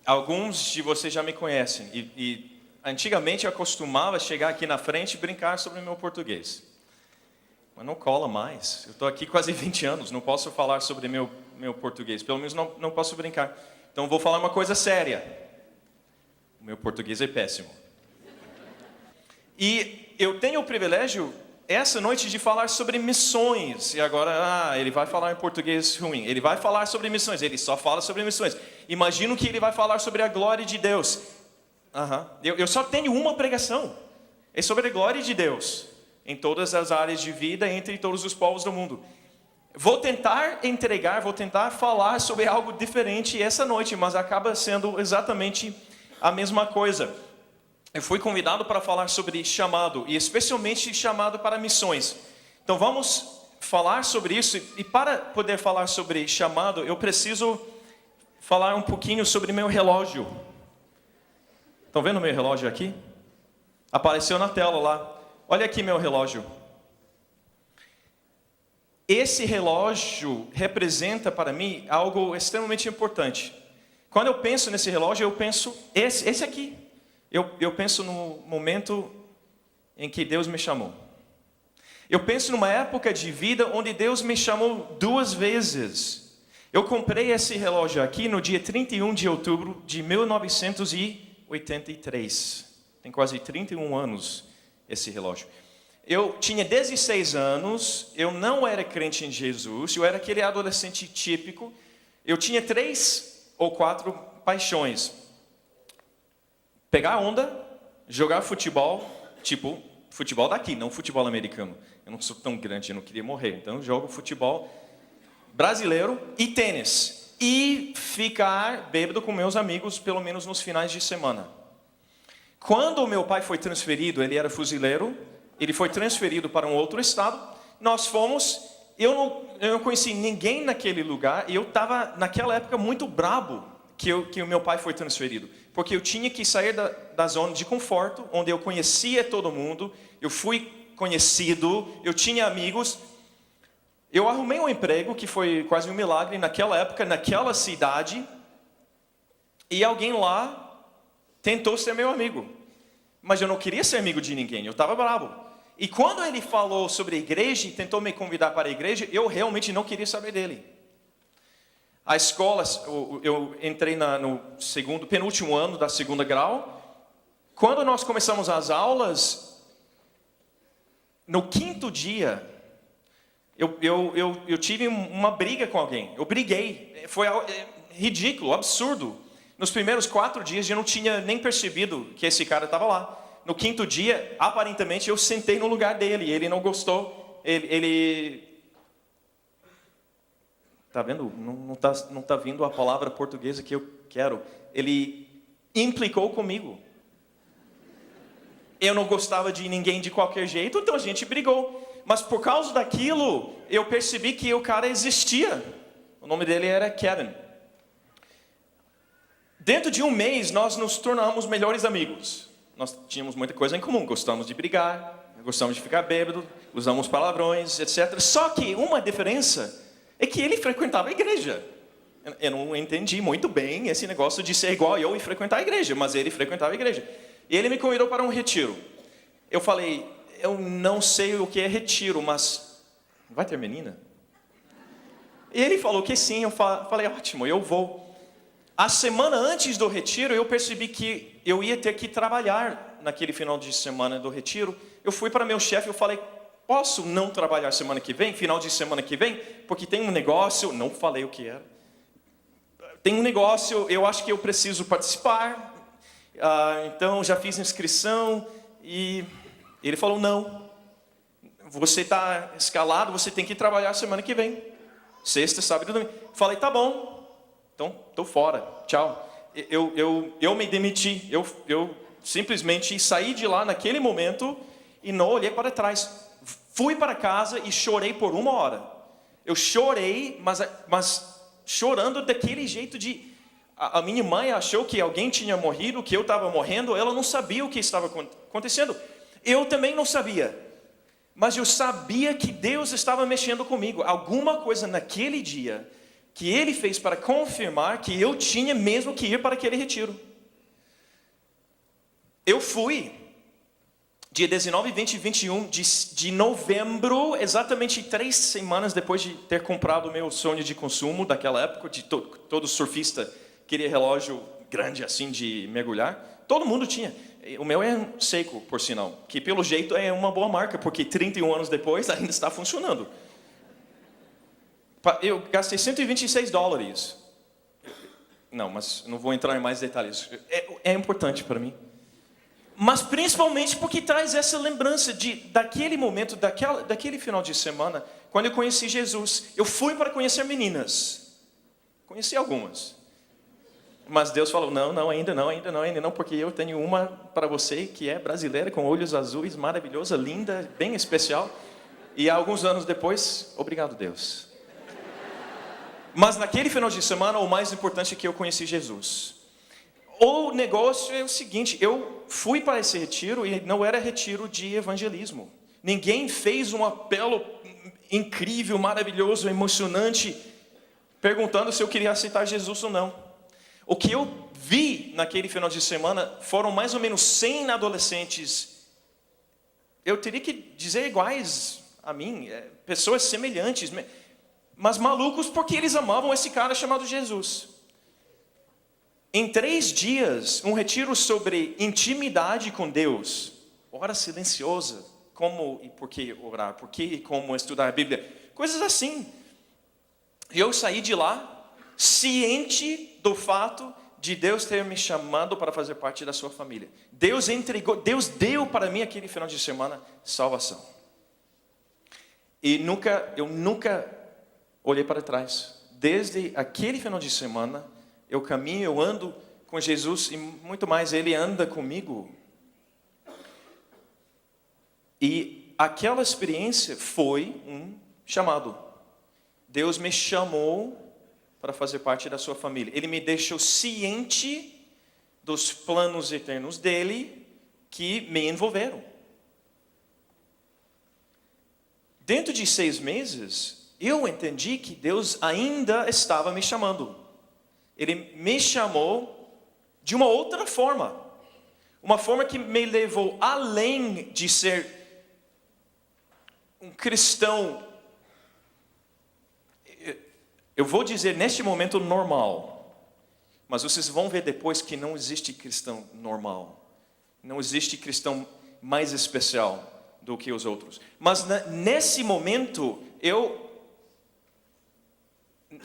Alguns de vocês já me conhecem e antigamente eu costumava chegar aqui na frente e brincar sobre o meu português. Mas não cola mais. Eu estou aqui quase 20 anos, não posso falar sobre meu português. Pelo menos não posso brincar. Então vou falar uma coisa séria. O meu português é péssimo. E eu tenho o privilégio, essa noite, de falar sobre missões. E agora, ele vai falar em português ruim. Ele vai falar sobre missões. Ele só fala sobre missões. Imagino que ele vai falar sobre a glória de Deus. Eu só tenho uma pregação. É sobre a glória de Deus. Em todas as áreas de vida, entre todos os povos do mundo. Vou tentar falar sobre algo diferente essa noite, mas acaba sendo exatamente a mesma coisa. Eu fui convidado para falar sobre chamado, e especialmente chamado para missões. Então vamos falar sobre isso, e para poder falar sobre chamado, eu preciso falar um pouquinho sobre meu relógio. Estão vendo meu relógio aqui? Apareceu na tela lá. Olha aqui meu relógio. Esse relógio representa para mim algo extremamente importante. Quando eu penso nesse relógio, eu penso esse aqui. Eu penso no momento em que Deus me chamou. Eu penso numa época de vida onde Deus me chamou 2 vezes. Eu comprei esse relógio aqui no dia 31 de outubro de 1983. Tem quase 31 anos esse relógio. Eu tinha 16 anos, eu não era crente em Jesus, eu era aquele adolescente típico. Eu tinha 3 ou 4 paixões. Pegar onda, jogar futebol, tipo futebol daqui, não futebol americano. Eu não sou tão grande, eu não queria morrer. Então eu jogo futebol brasileiro e tênis. E ficar bêbado com meus amigos, pelo menos nos finais de semana. Quando o meu pai foi transferido, ele era fuzileiro, ele foi transferido para um outro estado. Nós fomos, eu não conheci ninguém naquele lugar, e eu estava naquela época muito brabo que o meu pai foi transferido. Porque eu tinha que sair da zona de conforto, onde eu conhecia todo mundo, eu fui conhecido, eu tinha amigos. Eu arrumei um emprego, que foi quase um milagre naquela época, naquela cidade, e alguém lá tentou ser meu amigo. Mas eu não queria ser amigo de ninguém, eu estava bravo. E quando ele falou sobre a igreja e tentou me convidar para a igreja, eu realmente não queria saber dele. A escola, eu entrei no penúltimo ano da 2º grau. Quando nós começamos as aulas, no 5º dia, eu tive uma briga com alguém. Eu briguei. Foi ridículo, absurdo. Nos primeiros 4 dias, eu não tinha nem percebido que esse cara estava lá. No 5º dia, aparentemente, eu sentei no lugar dele. Ele não gostou. Ele tá vendo? Não tá vindo a palavra portuguesa que eu quero. Ele implicou comigo. Eu não gostava de ninguém de qualquer jeito, então a gente brigou. Mas por causa daquilo, eu percebi que o cara existia. O nome dele era Kevin. Dentro de um mês, nós nos tornamos melhores amigos. Nós tínhamos muita coisa em comum. Gostamos de brigar, gostamos de ficar bêbado, usamos palavrões, etc. Só que uma diferença é que ele frequentava a igreja. Eu não entendi muito bem esse negócio de ser igual eu e frequentar a igreja, mas ele frequentava a igreja. E ele me convidou para um retiro. Eu falei, eu não sei o que é retiro, mas vai ter menina? E ele falou que sim, eu falei, ótimo, eu vou. A semana antes do retiro, eu percebi que eu ia ter que trabalhar naquele final de semana do retiro. Eu fui para meu chefe e falei, posso não trabalhar semana que vem, final de semana que vem? Porque tem um negócio, não falei o que era. Tem um negócio, eu acho que eu preciso participar. Então, já fiz inscrição. E ele falou, não. Você está escalado, você tem que trabalhar semana que vem. Sexta, sábado e domingo. Falei, tá bom. Então, estou fora. Tchau. Eu me demiti. Eu simplesmente saí de lá naquele momento e não olhei para trás. Fui para casa e chorei por 1 hora. Eu chorei, mas chorando daquele jeito de... A minha mãe achou que alguém tinha morrido, que eu estava morrendo. Ela não sabia o que estava acontecendo. Eu também não sabia. Mas eu sabia que Deus estava mexendo comigo. Alguma coisa naquele dia que ele fez para confirmar que eu tinha mesmo que ir para aquele retiro. Eu fui, dia 19, 20 e 21 de novembro, exatamente 3 semanas depois de ter comprado o meu sonho de consumo daquela época, de todo surfista queria relógio grande assim de mergulhar. Todo mundo tinha. O meu é um Seiko, por sinal, que pelo jeito é uma boa marca, porque 31 anos depois ainda está funcionando. Eu gastei $126. Não, mas não vou entrar em mais detalhes. É importante para mim. Mas principalmente porque traz essa lembrança daquele momento, daquele final de semana, quando eu conheci Jesus. Eu fui para conhecer meninas. Conheci algumas. Mas Deus falou, ainda não, porque eu tenho uma para você que é brasileira, com olhos azuis, maravilhosa, linda, bem especial. E alguns anos depois, obrigado Deus. Mas naquele final de semana, o mais importante é que eu conheci Jesus. O negócio é o seguinte, eu fui para esse retiro e não era retiro de evangelismo. Ninguém fez um apelo incrível, maravilhoso, emocionante, perguntando se eu queria aceitar Jesus ou não. O que eu vi naquele final de semana foram mais ou menos 100 adolescentes, eu teria que dizer iguais a mim, pessoas semelhantes, mas malucos porque eles amavam esse cara chamado Jesus. Em 3 dias, um retiro sobre intimidade com Deus, hora silenciosa, como e por que orar, por que e como estudar a Bíblia, coisas assim. E eu saí de lá ciente do fato de Deus ter me chamado para fazer parte da sua família. Deus deu para mim aquele final de semana salvação. E eu nunca olhei para trás. Desde aquele final de semana, eu caminho, eu ando com Jesus e muito mais, Ele anda comigo. E aquela experiência foi um chamado. Deus me chamou para fazer parte da sua família. Ele me deixou ciente dos planos eternos dele que me envolveram. Dentro de 6 meses, eu entendi que Deus ainda estava me chamando. Ele me chamou de uma outra forma. Uma forma que me levou além de ser um cristão, eu vou dizer neste momento normal, mas vocês vão ver depois que não existe cristão normal. Não existe cristão mais especial do que os outros. Mas nesse momento,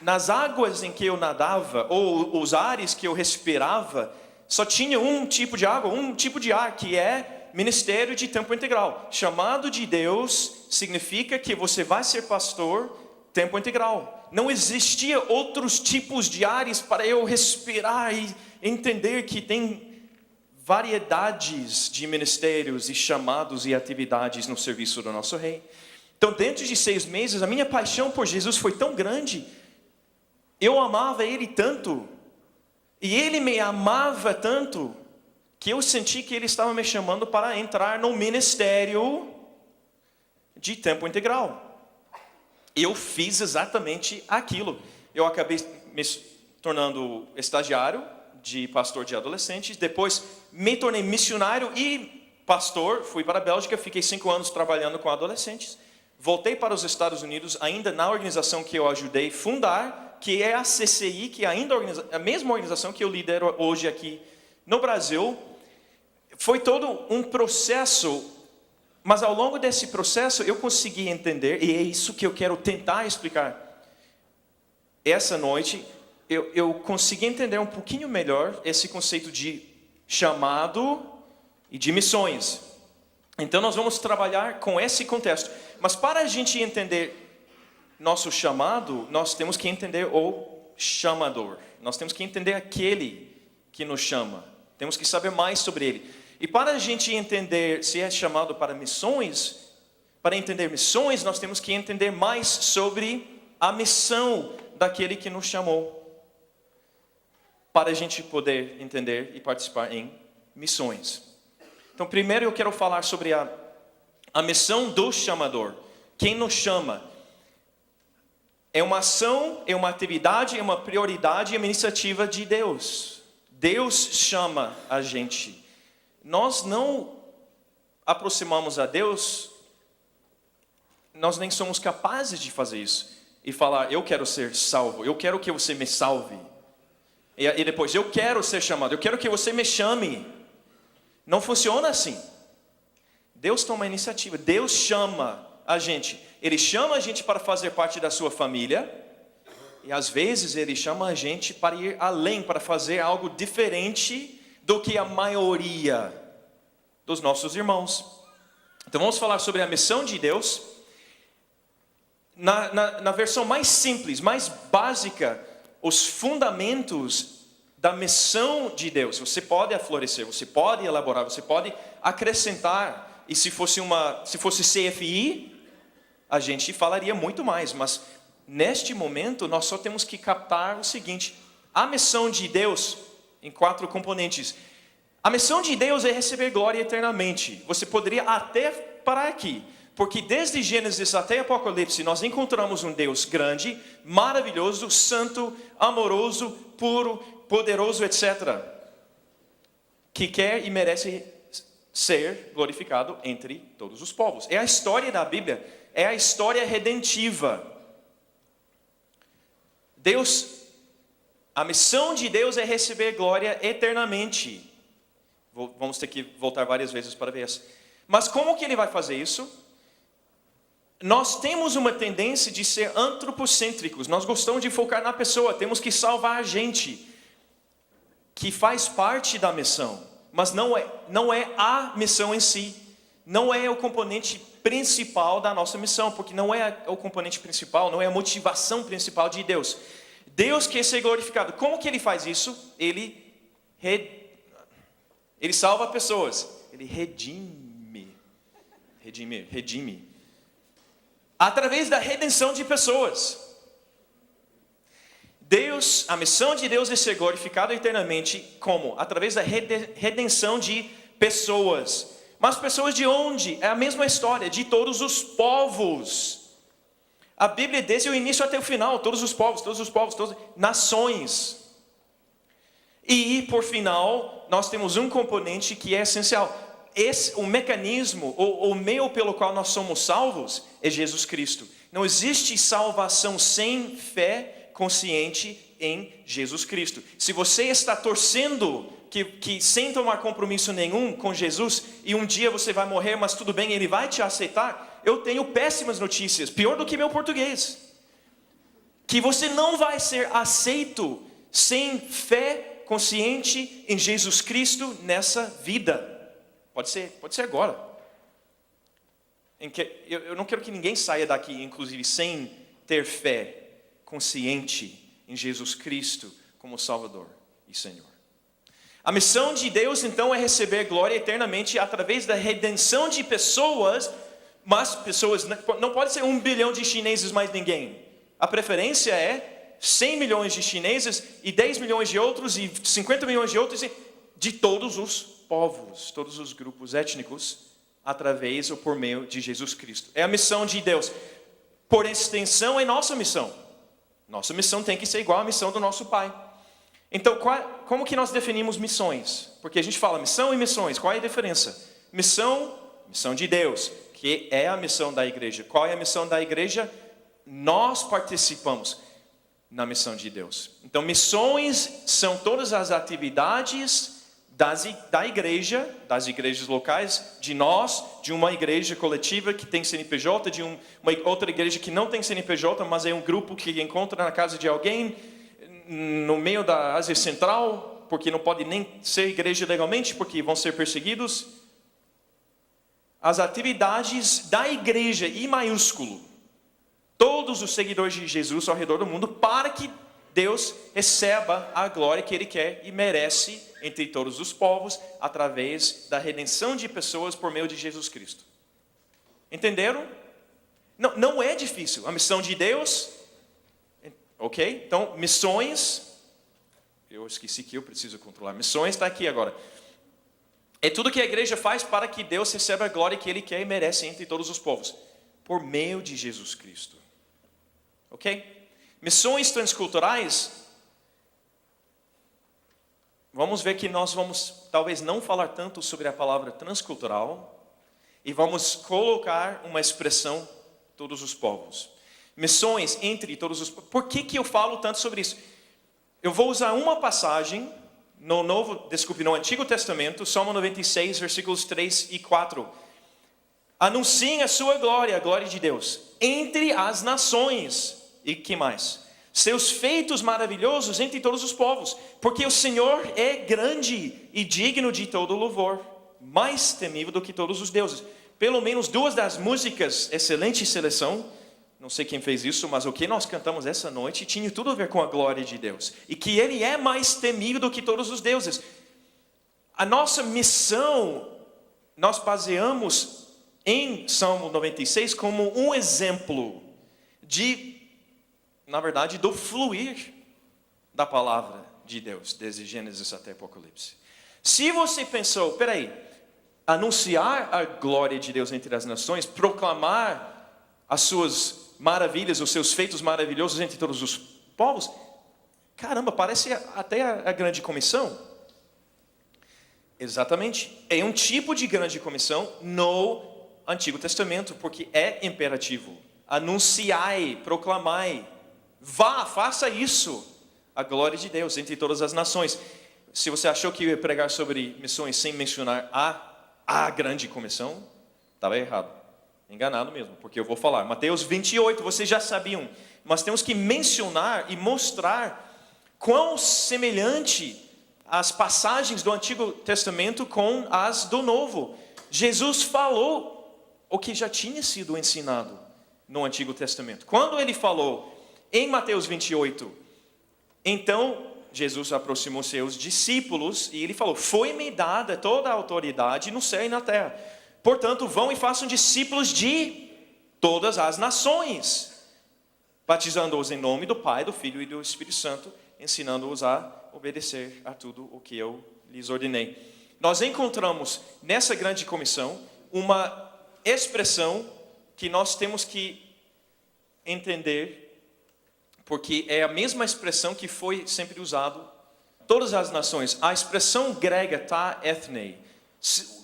nas águas em que eu nadava, ou os ares que eu respirava, só tinha um tipo de água, um tipo de ar, que é ministério de tempo integral. Chamado de Deus significa que você vai ser pastor tempo integral. Não existia outros tipos de ares para eu respirar e entender que tem variedades de ministérios e chamados e atividades no serviço do nosso Rei. Então, dentro de 6 meses, a minha paixão por Jesus foi tão grande. Eu amava Ele tanto, e Ele me amava tanto, que eu senti que Ele estava me chamando para entrar no ministério de tempo integral. Eu fiz exatamente aquilo. Eu acabei me tornando estagiário de pastor de adolescentes, depois me tornei missionário e pastor, fui para a Bélgica, fiquei 5 anos trabalhando com adolescentes, voltei para os Estados Unidos, ainda na organização que eu ajudei a fundar, que é a CCI, que ainda é a mesma organização que eu lidero hoje aqui no Brasil. Foi todo um processo, mas ao longo desse processo eu consegui entender, e é isso que eu quero tentar explicar. Essa noite eu consegui entender um pouquinho melhor esse conceito de chamado e de missões. Então nós vamos trabalhar com esse contexto. Mas para a gente entender nosso chamado, nós temos que entender o chamador. Nós temos que entender aquele que nos chama. Temos que saber mais sobre ele. E para a gente entender se é chamado para missões, para entender missões, nós temos que entender mais sobre a missão daquele que nos chamou. Para a gente poder entender e participar em missões. Então, primeiro eu quero falar sobre a missão do chamador. Quem nos chama? É uma ação, é uma atividade, é uma prioridade, é uma iniciativa de Deus. Deus chama a gente. Nós não aproximamos a Deus, nós nem somos capazes de fazer isso. E falar, eu quero ser salvo, eu quero que você me salve. E depois, eu quero ser chamado, eu quero que você me chame. Não funciona assim. Deus toma a iniciativa, Deus chama a gente. Ele chama a gente para fazer parte da sua família. E às vezes Ele chama a gente para ir além, para fazer algo diferente do que a maioria dos nossos irmãos. Então vamos falar sobre a missão de Deus. Na versão mais simples, mais básica, os fundamentos da missão de Deus. Você pode florescer, você pode elaborar, você pode acrescentar. E se fosse CFI, a gente falaria muito mais. Mas neste momento, nós só temos que captar o seguinte. A missão de Deus, em 4 componentes. A missão de Deus é receber glória eternamente. Você poderia até parar aqui. Porque desde Gênesis até Apocalipse, nós encontramos um Deus grande, maravilhoso, santo, amoroso, puro, poderoso, etc. Que quer e merece ser glorificado entre todos os povos. É a história da Bíblia, é a história redentiva. A missão de Deus é receber glória eternamente. Vamos ter que voltar várias vezes para ver isso. Mas como que Ele vai fazer isso? Nós temos uma tendência de ser antropocêntricos. Nós gostamos de focar na pessoa. Temos que salvar a gente, que faz parte da missão. Mas não é a missão em si. Não é o componente principal da nossa missão. Porque não é o componente principal, não é a motivação principal de Deus. Deus quer ser glorificado. Como que Ele faz isso? Ele salva pessoas. Ele redime. Através da redenção de pessoas. A missão de Deus é ser glorificado eternamente. Como? Através da redenção de pessoas. Mas pessoas de onde? É a mesma história, de todos os povos. A Bíblia, desde o início até o final, todos os povos, todas nações. E, por final, nós temos um componente que é essencial. O mecanismo, o meio pelo qual nós somos salvos, é Jesus Cristo. Não existe salvação sem fé consciente em Jesus Cristo. Se você está torcendo que sem tomar compromisso nenhum com Jesus, e um dia você vai morrer, mas tudo bem, Ele vai te aceitar, eu tenho péssimas notícias, pior do que meu português. Que você não vai ser aceito sem fé consciente em Jesus Cristo nessa vida. Pode ser agora. Eu não quero que ninguém saia daqui, inclusive, sem ter fé consciente em Jesus Cristo como Salvador e Senhor. A missão de Deus, então, é receber glória eternamente através da redenção de pessoas, mas pessoas, não pode ser 1 bilhão de chineses mais ninguém. A preferência é 100 milhões de chineses e 10 milhões de outros e 50 milhões de outros, de todos os povos, todos os grupos étnicos, através ou por meio de Jesus Cristo. É a missão de Deus. Por extensão, é nossa missão. Nossa missão tem que ser igual à missão do nosso Pai. Então, como que nós definimos missões? Porque a gente fala missão e missões, qual é a diferença? Missão de Deus, que é a missão da igreja. Qual é a missão da igreja? Nós participamos na missão de Deus. Então, missões são todas as atividades da igreja, das igrejas locais, de nós, de uma igreja coletiva que tem CNPJ, de uma outra igreja que não tem CNPJ, mas é um grupo que encontra na casa de alguém, no meio da Ásia Central, porque não pode nem ser igreja legalmente, porque vão ser perseguidos. As atividades da igreja, I maiúsculo, todos os seguidores de Jesus ao redor do mundo, para que Deus receba a glória que Ele quer e merece entre todos os povos, através da redenção de pessoas por meio de Jesus Cristo. Entenderam? Não é difícil. A missão de Deus, ok? Então, missões, eu esqueci que eu preciso controlar. Missões está aqui agora. É tudo que a igreja faz para que Deus receba a glória que Ele quer e merece entre todos os povos, por meio de Jesus Cristo. Ok? Missões transculturais, vamos ver que nós vamos talvez não falar tanto sobre a palavra transcultural e vamos colocar uma expressão todos os povos. Missões entre todos os povos. Por que eu falo tanto sobre isso? Eu vou usar uma passagem no Antigo Testamento, Salmo 96, versículos 3 e 4. Anunciem a sua glória, a glória de Deus, entre as nações. E que mais? Seus feitos maravilhosos entre todos os povos, porque o Senhor é grande e digno de todo louvor, mais temível do que todos os deuses. Pelo menos duas das músicas, excelente seleção, não sei quem fez isso, mas o que nós cantamos essa noite tinha tudo a ver com a glória de Deus. E que Ele é mais temível do que todos os deuses. A nossa missão, nós baseamos em Salmo 96 como um exemplo na verdade, do fluir da palavra de Deus, desde Gênesis até Apocalipse. Se você pensou, peraí, anunciar a glória de Deus entre as nações, proclamar as suas maravilhas, os seus feitos maravilhosos entre todos os povos, caramba, parece até a grande comissão. Exatamente, é um tipo de grande comissão no Antigo Testamento, porque é imperativo. Anunciai, proclamai, vá, faça isso, a glória de Deus entre todas as nações. Se você achou que eu ia pregar sobre missões sem mencionar a grande comissão, estava errado, enganado mesmo, porque eu vou falar. Mateus 28, vocês já sabiam, mas temos que mencionar e mostrar quão semelhante as passagens do Antigo Testamento com as do Novo. Jesus falou o que já tinha sido ensinado no Antigo Testamento. Quando ele falou em Mateus 28, então Jesus aproximou seus discípulos e ele falou: foi-me dada toda a autoridade no céu e na terra. Portanto, vão e façam discípulos de todas as nações, batizando-os em nome do Pai, do Filho e do Espírito Santo, ensinando-os a obedecer a tudo o que eu lhes ordenei. Nós encontramos nessa grande comissão uma expressão que nós temos que entender, porque é a mesma expressão que foi sempre usado todas as nações. A expressão grega tá ethne.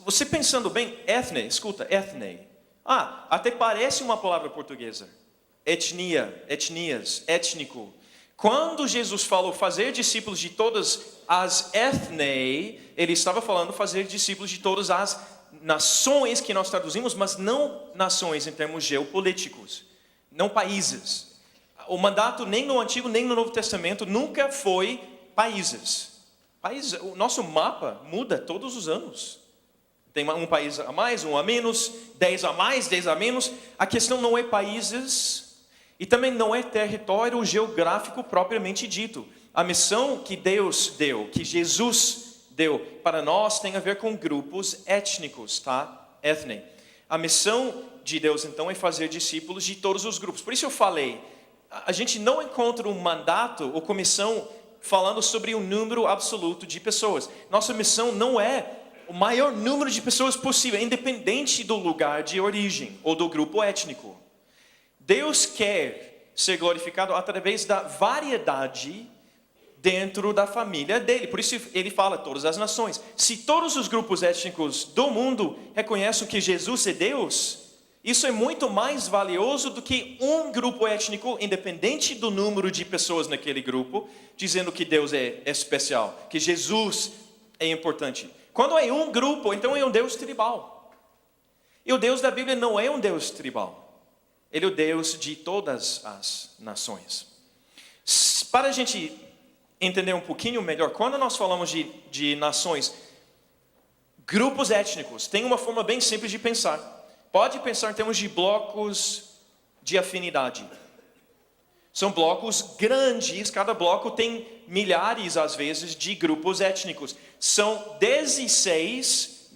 Você pensando bem, ethne, escuta, ethne. Até parece uma palavra portuguesa. Etnia, etnias, étnico. Quando Jesus falou fazer discípulos de todas as ethne, ele estava falando fazer discípulos de todas as nações que nós traduzimos, mas não nações em termos geopolíticos, não países. O mandato nem no Antigo nem no Novo Testamento nunca foi países. O nosso mapa muda todos os anos. Tem um país a mais, um a menos, 10 a mais, 10 a menos. A questão não é países e também não é território geográfico propriamente dito. A missão que Deus deu, que Jesus deu para nós tem a ver com grupos étnicos, tá? Ethne. A missão de Deus então é fazer discípulos de todos os grupos. Por isso eu falei, a gente não encontra um mandato ou comissão falando sobre um número absoluto de pessoas. Nossa missão não é o maior número de pessoas possível, independente do lugar de origem ou do grupo étnico. Deus quer ser glorificado através da variedade dentro da família dele. Por isso ele fala todas as nações. Se todos os grupos étnicos do mundo reconhecem que Jesus é Deus, isso é muito mais valioso do que um grupo étnico, independente do número de pessoas naquele grupo, dizendo que Deus é especial, que Jesus é importante. Quando é um grupo, então é um Deus tribal. E o Deus da Bíblia não é um Deus tribal. Ele é o Deus de todas as nações. Para a gente entender um pouquinho melhor, quando nós falamos de nações, grupos étnicos, tem uma forma bem simples de pensar. Pode pensar em termos de blocos de afinidade. São blocos grandes, cada bloco tem milhares, às vezes, de grupos étnicos. São 16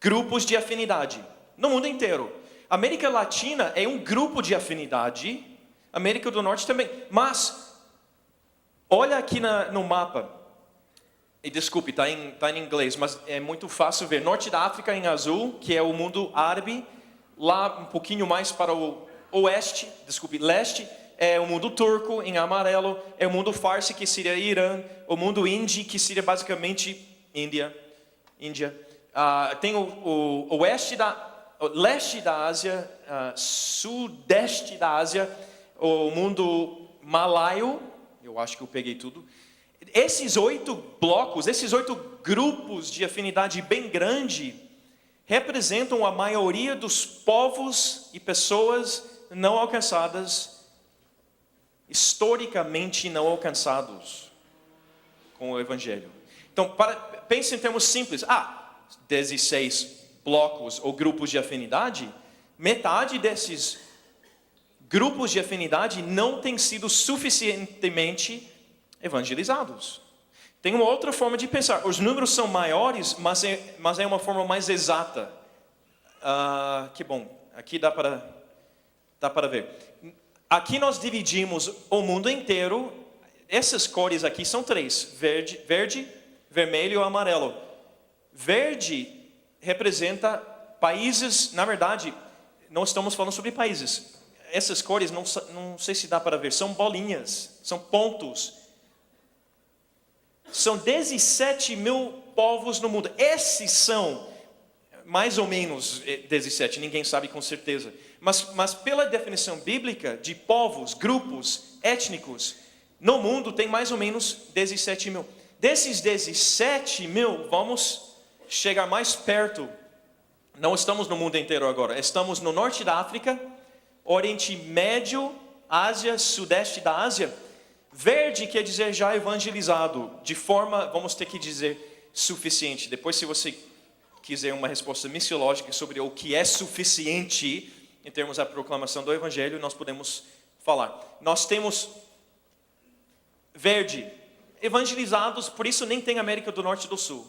grupos de afinidade no mundo inteiro. América Latina é um grupo de afinidade, América do Norte também. Mas, olha aqui no mapa, e desculpe, está em inglês, mas é muito fácil ver. Norte da África em azul, que é o mundo árabe. Lá um pouquinho mais para o leste, é o mundo turco em amarelo, é o mundo farsi que seria Irã, o mundo hindi que seria basicamente Índia. Tem o leste da Ásia, sudeste da Ásia, o mundo malaio, eu acho que eu peguei tudo. Esses 8 blocos, esses 8 grupos de afinidade bem grande, representam a maioria dos povos e pessoas não alcançadas, historicamente não alcançados com o Evangelho. Então, pense em termos simples. 16 blocos ou grupos de afinidade, metade desses grupos de afinidade não têm sido suficientemente evangelizados. Tem uma outra forma de pensar. Os números são maiores, mas é uma forma mais exata. Que bom. Aqui dá para ver. Aqui nós dividimos o mundo inteiro. Essas cores aqui são 3. Verde, vermelho e amarelo. Verde representa países. Na verdade, não estamos falando sobre países. Essas cores, não sei se dá para ver, são bolinhas, são pontos. São 17 mil povos no mundo. Esses são mais ou menos 17, ninguém sabe com certeza. Mas pela definição bíblica de povos, grupos étnicos, no mundo tem mais ou menos 17 mil. Desses 17 mil, vamos chegar mais perto. Não estamos no mundo inteiro agora. Estamos no norte da África, Oriente Médio, Ásia, Sudeste da Ásia. Verde quer dizer já evangelizado, de forma, vamos ter que dizer, suficiente. Depois, se você quiser uma resposta missiológica sobre o que é suficiente, em termos da proclamação do Evangelho, nós podemos falar. Nós temos verde, evangelizados, por isso nem tem América do Norte e do Sul.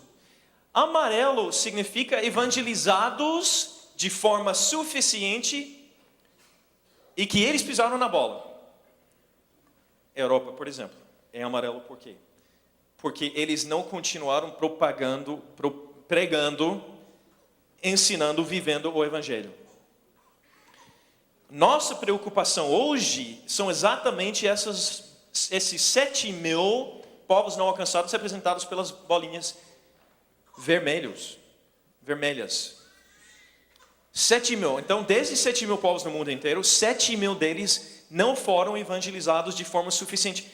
Amarelo significa evangelizados de forma suficiente e que eles pisaram na bola. Europa, por exemplo, é amarelo por quê? Porque eles não continuaram pregando, ensinando, vivendo o Evangelho. Nossa preocupação hoje são exatamente esses 7 mil povos não alcançados representados pelas bolinhas vermelhas. 7 mil. Então, desses 7 mil povos no mundo inteiro, 7 mil deles não foram evangelizados de forma suficiente.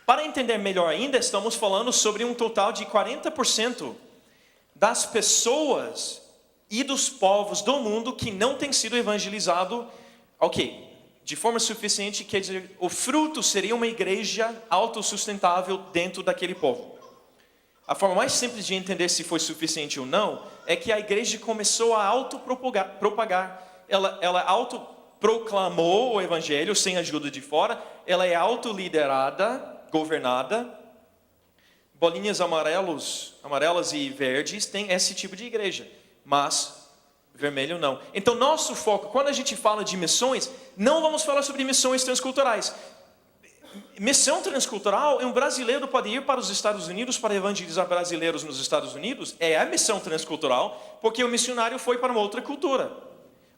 Para entender melhor ainda, estamos falando sobre um total de 40% das pessoas e dos povos do mundo que não têm sido evangelizados, de forma suficiente, quer dizer, o fruto seria uma igreja autossustentável dentro daquele povo. A forma mais simples de entender se foi suficiente ou não é que a igreja começou a autopropagar. Ela autoproclamou o evangelho sem ajuda de fora. Ela é autoliderada, governada. Bolinhas amarelas e verdes têm esse tipo de igreja, mas vermelho não. Então nosso foco, quando a gente fala de missões, não vamos falar sobre missões transculturais. Missão transcultural, um brasileiro pode ir para os Estados Unidos para evangelizar brasileiros nos Estados Unidos, é a missão transcultural, porque o missionário foi para uma outra cultura.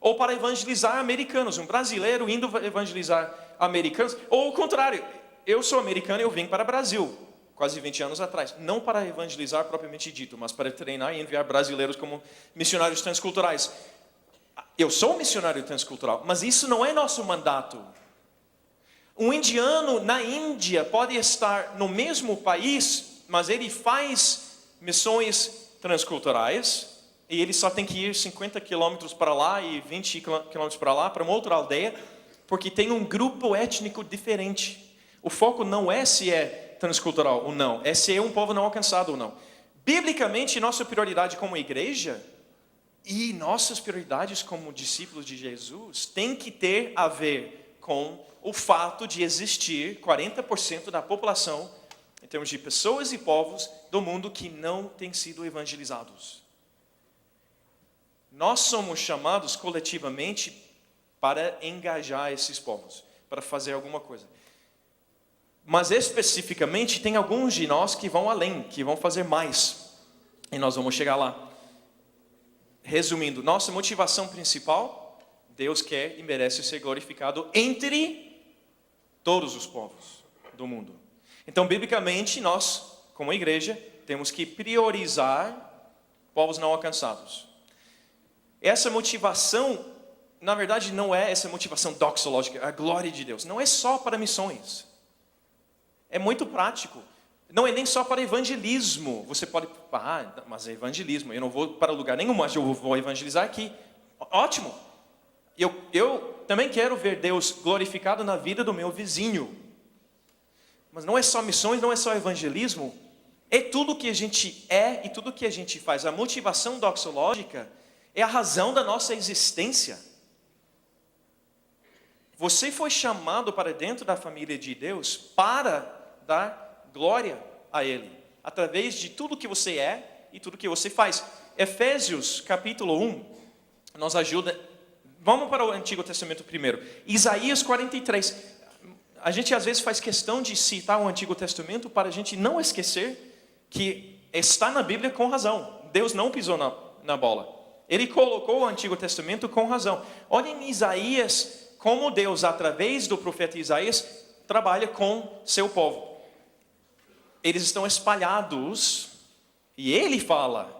Ou para evangelizar americanos, um brasileiro indo evangelizar americanos, ou o contrário, eu sou americano e eu vim para o Brasil, quase 20 anos atrás, não para evangelizar propriamente dito, mas para treinar e enviar brasileiros como missionários transculturais. Eu sou um missionário transcultural, mas isso não é nosso mandato. Um indiano na Índia pode estar no mesmo país, mas ele faz missões transculturais e ele só tem que ir 50 quilômetros para lá e 20 quilômetros para lá, para uma outra aldeia, porque tem um grupo étnico diferente. O foco não é se é transcultural ou não, é se é um povo não alcançado ou não. Biblicamente, nossa prioridade como igreja e nossas prioridades como discípulos de Jesus tem que ter a ver com o fato de existir 40% da população, em termos de pessoas e povos do mundo que não têm sido evangelizados. Nós somos chamados coletivamente para engajar esses povos, para fazer alguma coisa. Mas especificamente tem alguns de nós que vão além, que vão fazer mais. E nós vamos chegar lá. Resumindo, nossa motivação principal, Deus quer e merece ser glorificado entre todos os povos do mundo. Então, biblicamente, nós, como igreja, temos que priorizar povos não alcançados. Essa motivação, na verdade, não é essa motivação doxológica, a glória de Deus. Não é só para missões. É muito prático. Não é nem só para evangelismo. Você pode, mas é evangelismo. Eu não vou para lugar nenhum, mas eu vou evangelizar aqui. Ótimo. Eu também quero ver Deus glorificado na vida do meu vizinho. Mas não é só missões, não é só evangelismo. É tudo que a gente é e tudo que a gente faz. A motivação doxológica é a razão da nossa existência. Você foi chamado para dentro da família de Deus para dar glória a Ele, através de tudo que você é e tudo que você faz. Efésios capítulo 1 nos ajuda. Vamos para o Antigo Testamento primeiro. Isaías 43. A gente às vezes faz questão de citar o Antigo Testamento para a gente não esquecer que está na Bíblia com razão. Deus não pisou na bola. Ele colocou o Antigo Testamento com razão. Olha em Isaías, como Deus, através do profeta Isaías, trabalha com seu povo. Eles estão espalhados e ele fala: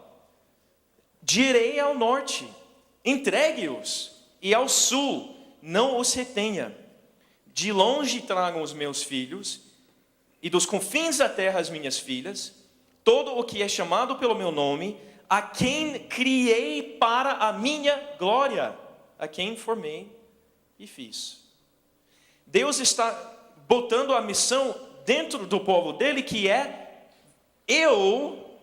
direi ao norte, entregue-os, e ao sul, não os retenha. De longe tragam os meus filhos, e dos confins da terra as minhas filhas, todo o que é chamado pelo meu nome, a quem criei para a minha glória, a quem formei e fiz. Deus está botando a missão dentro do povo dele, que é: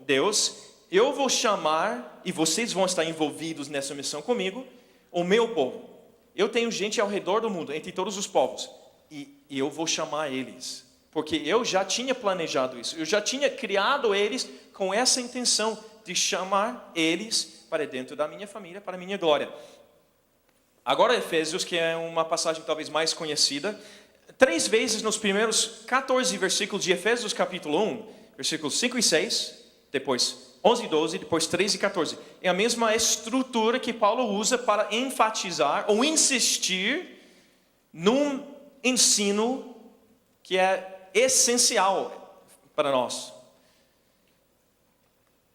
Deus, eu vou chamar, e vocês vão estar envolvidos nessa missão comigo, o meu povo. Eu tenho gente ao redor do mundo, entre todos os povos, e eu vou chamar eles, porque eu já tinha planejado isso, eu já tinha criado eles com essa intenção de chamar eles para dentro da minha família, para a minha glória. Agora Efésios, que é uma passagem talvez mais conhecida, 3 vezes nos primeiros 14 versículos de Efésios capítulo 1, versículos 5 e 6, depois 11 e 12, depois 13 e 14. É a mesma estrutura que Paulo usa para enfatizar ou insistir num ensino que é essencial para nós.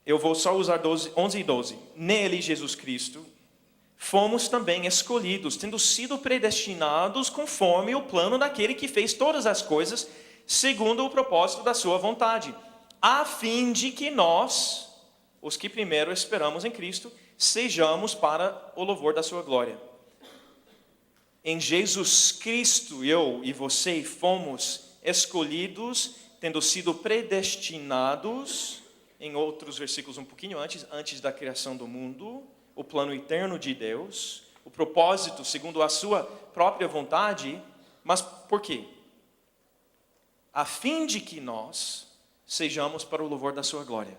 Eu vou só usar 11 e 12. Nele, Jesus Cristo, fomos também escolhidos, tendo sido predestinados conforme o plano daquele que fez todas as coisas, segundo o propósito da sua vontade, a fim de que nós, os que primeiro esperamos em Cristo, sejamos para o louvor da sua glória. Em Jesus Cristo, eu e você fomos escolhidos, tendo sido predestinados, em outros versículos um pouquinho antes da criação do mundo, o plano eterno de Deus, o propósito segundo a sua própria vontade. Mas por quê? A fim de que nós sejamos para o louvor da sua glória.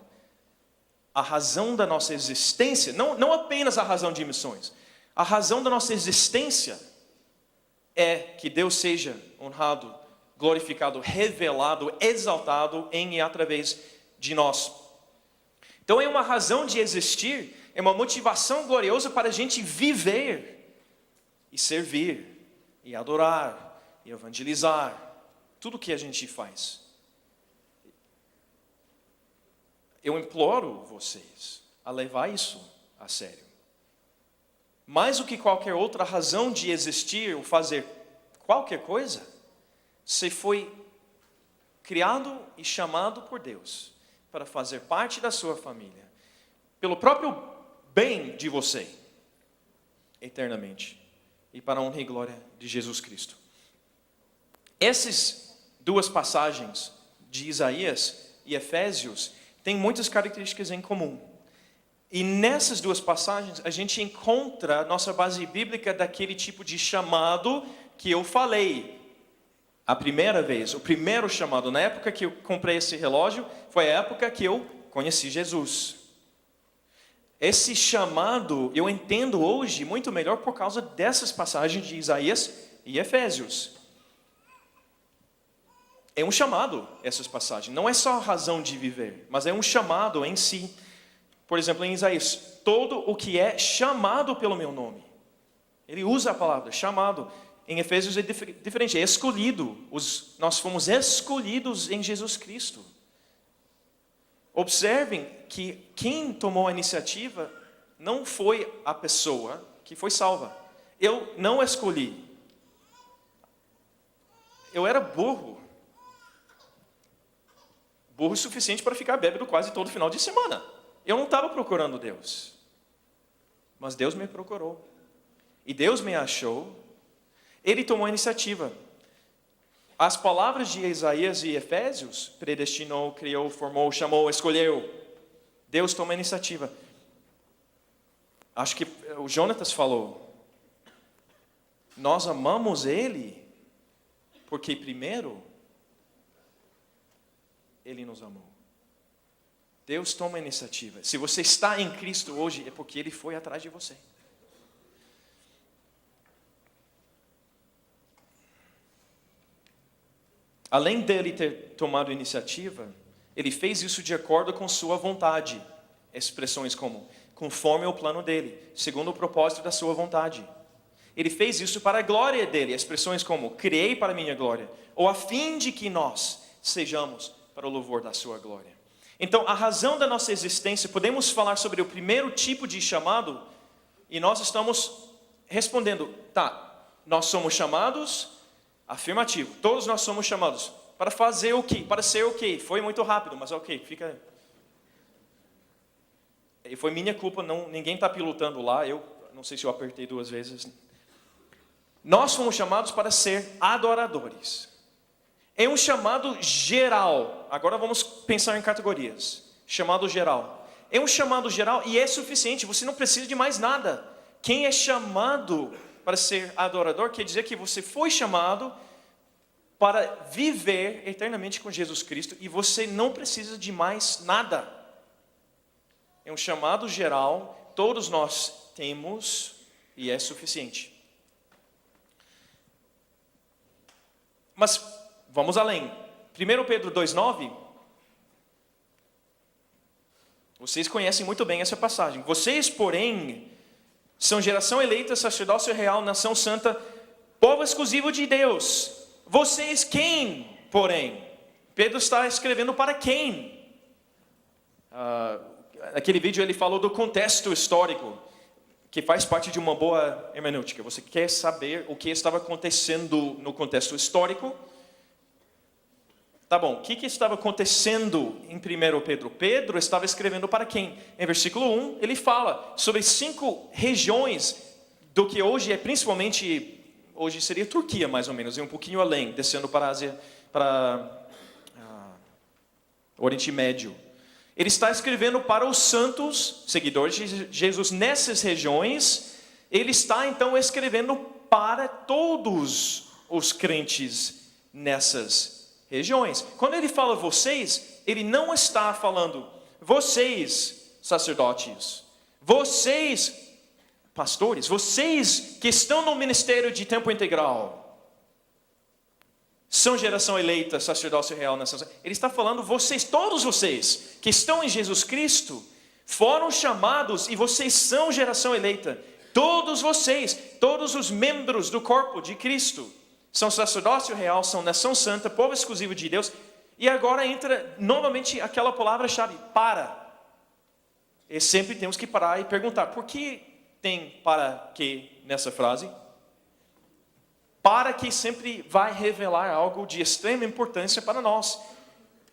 A razão da nossa existência, não apenas a razão de missões, a razão da nossa existência é que Deus seja honrado, glorificado, revelado, exaltado em e através de nós. Então é uma razão de existir, é uma motivação gloriosa para a gente viver e servir e adorar e evangelizar, tudo que a gente faz. Eu imploro vocês a levar isso a sério. Mais do que qualquer outra razão de existir ou fazer qualquer coisa, você foi criado e chamado por Deus para fazer parte da sua família, pelo próprio bem de você, eternamente, e para a honra e glória de Jesus Cristo. Essas 2 passagens de Isaías e Efésios têm muitas características em comum. E nessas 2 passagens a gente encontra a nossa base bíblica daquele tipo de chamado que eu falei a primeira vez, o primeiro chamado. Na época que eu comprei esse relógio, foi a época que eu conheci Jesus. Esse chamado eu entendo hoje muito melhor por causa dessas passagens de Isaías e Efésios. É um chamado, essas passagens. Não é só a razão de viver, mas é um chamado em si. Por exemplo, em Isaías, todo o que é chamado pelo meu nome. Ele usa a palavra chamado. em Efésios é diferente, é escolhido. Nós fomos escolhidos em Jesus Cristo. Observem que quem tomou a iniciativa não foi a pessoa que foi salva. Eu não escolhi. Eu era burro. Burro o suficiente para ficar bêbado quase todo final de semana. Eu não estava procurando Deus. Mas Deus me procurou. E Deus me achou. Ele tomou a iniciativa. As palavras de Isaías e Efésios, predestinou, criou, formou, chamou, escolheu. Deus toma a iniciativa. Acho que o Jonatas falou. Nós amamos Ele porque primeiro Ele nos amou. Deus toma a iniciativa. Se você está em Cristo hoje, é porque Ele foi atrás de você. Além dele ter tomado a iniciativa, ele fez isso de acordo com sua vontade. Expressões como, conforme o plano dele, segundo o propósito da sua vontade. Ele fez isso para a glória dele. Expressões como, criei para a minha glória. Ou a fim de que nós sejamos para o louvor da sua glória. Então, a razão da nossa existência, podemos falar sobre o primeiro tipo de chamado, e nós estamos respondendo, tá, nós somos chamados... Afirmativo. Todos nós somos chamados para fazer o quê? Para ser o quê? Foi muito rápido, mas ok, fica... E foi minha culpa, ninguém está pilotando lá, eu não sei se eu apertei 2 vezes. Nós fomos chamados para ser adoradores. É um chamado geral. Agora vamos pensar em categorias. Chamado geral. É um chamado geral e é suficiente, você não precisa de mais nada. Quem é chamado para ser adorador, quer dizer que você foi chamado para viver eternamente com Jesus Cristo e você não precisa de mais nada. É um chamado geral, todos nós temos e é suficiente. Mas vamos além. 1 Pedro 2,9. Vocês conhecem muito bem essa passagem. Vocês, porém, são geração eleita, sacerdócio real, nação santa, povo exclusivo de Deus. Vocês quem, porém? Pedro está escrevendo para quem? Naquele vídeo ele falou do contexto histórico, que faz parte de uma boa hermenêutica. Você quer saber o que estava acontecendo no contexto histórico? Tá bom, o que estava acontecendo em 1 Pedro? Pedro estava escrevendo para quem? Em versículo 1, ele fala sobre 5 regiões do que hoje é principalmente, hoje seria Turquia mais ou menos, e um pouquinho além, descendo para a Ásia, para o Oriente Médio. Ele está escrevendo para os santos, seguidores de Jesus nessas regiões, ele está então escrevendo para todos os crentes nessas regiões. Quando ele fala vocês, ele não está falando vocês, sacerdotes, vocês, pastores, vocês que estão no ministério de tempo integral, são geração eleita, sacerdócio real, nação. Ele está falando vocês, todos vocês que estão em Jesus Cristo, foram chamados e vocês são geração eleita. Todos vocês, todos os membros do corpo de Cristo, são sacerdócio real, são nação santa, povo exclusivo de Deus. E agora entra novamente aquela palavra-chave, para. E sempre temos que parar e perguntar, por que tem para que nessa frase? Para que sempre vai revelar algo de extrema importância para nós.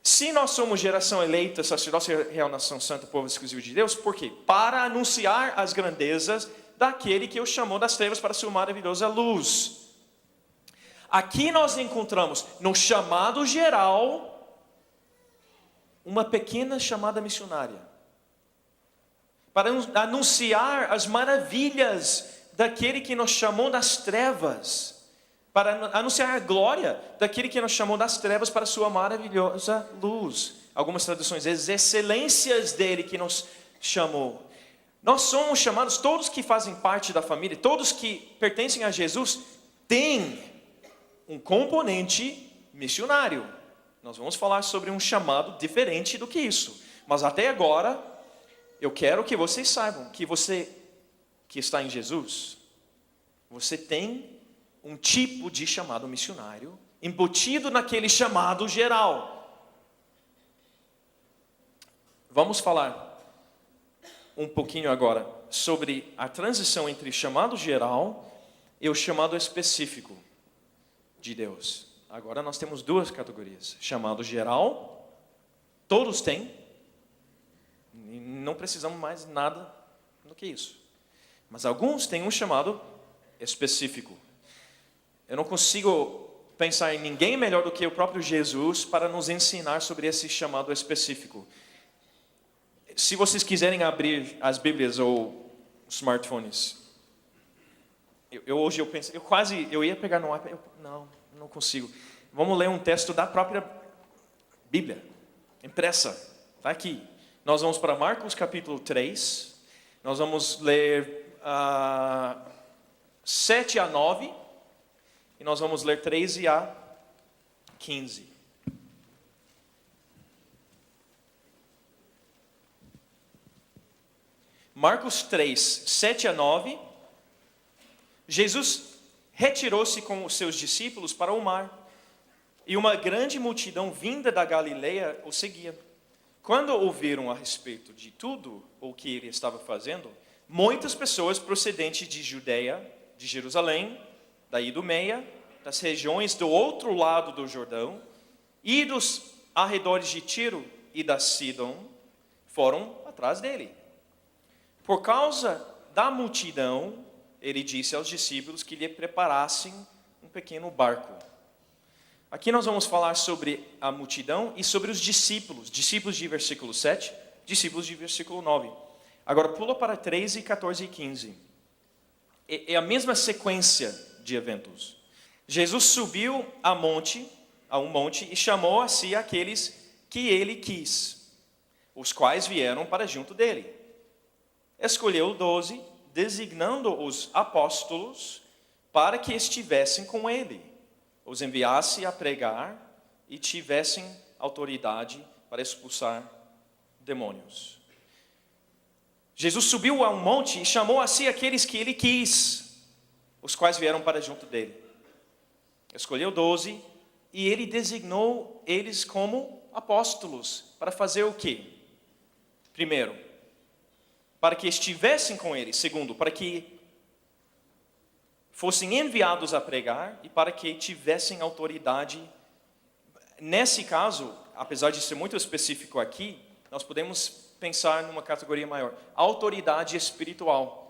Se nós somos geração eleita, sacerdócio real, nação santa, povo exclusivo de Deus, por quê? Para anunciar as grandezas daquele que o chamou das trevas para a sua maravilhosa luz. Aqui nós encontramos, no chamado geral, uma pequena chamada missionária. Para anunciar as maravilhas daquele que nos chamou das trevas. Para anunciar a glória daquele que nos chamou das trevas para a sua maravilhosa luz. Algumas traduções, as excelências dele que nos chamou. Nós somos chamados, todos que fazem parte da família, todos que pertencem a Jesus, têm um componente missionário. Nós vamos falar sobre um chamado diferente do que isso. Mas até agora, eu quero que vocês saibam que você que está em Jesus, você tem um tipo de chamado missionário embutido naquele chamado geral. Vamos falar um pouquinho agora sobre a transição entre chamado geral e o chamado específico de Deus. Agora nós temos duas categorias. Chamado geral, todos têm. E não precisamos mais nada do que isso. Mas alguns têm um chamado específico. Eu não consigo pensar em ninguém melhor do que o próprio Jesus para nos ensinar sobre esse chamado específico. Se vocês quiserem abrir as Bíblias ou smartphones, hoje eu ia pegar no iPad, não consigo. Vamos ler um texto da própria Bíblia, impressa, está aqui. Nós vamos para Marcos capítulo 3, nós vamos ler 7 a 9, e nós vamos ler 13 a 15. Marcos 3, 7 a 9, Jesus retirou-se com os seus discípulos para o mar, e uma grande multidão vinda da Galileia o seguia. Quando ouviram a respeito de tudo o que ele estava fazendo, muitas pessoas procedentes de Judeia, de Jerusalém, da Idumeia, das regiões do outro lado do Jordão, e dos arredores de Tiro e da Sidom, foram atrás dele. Por causa da multidão, ele disse aos discípulos que lhe preparassem um pequeno barco. Aqui nós vamos falar sobre a multidão e sobre os discípulos. Discípulos de versículo 7, discípulos de versículo 9. Agora pula para 13, 14 e 15. É a mesma sequência de eventos. Jesus subiu a um monte e chamou a si aqueles que ele quis, os quais vieram para junto dele. Escolheu 12, designando-os apóstolos para que estivessem com ele, os enviasse a pregar e tivessem autoridade para expulsar demônios. Jesus subiu a um monte e chamou a si aqueles que ele quis, os quais vieram para junto dele. Escolheu 12 e ele designou eles como apóstolos para fazer o quê? Primeiro, para que estivessem com ele. Segundo, para que fossem enviados a pregar e para que tivessem autoridade. Nesse caso, apesar de ser muito específico aqui, nós podemos pensar numa categoria maior. Autoridade espiritual.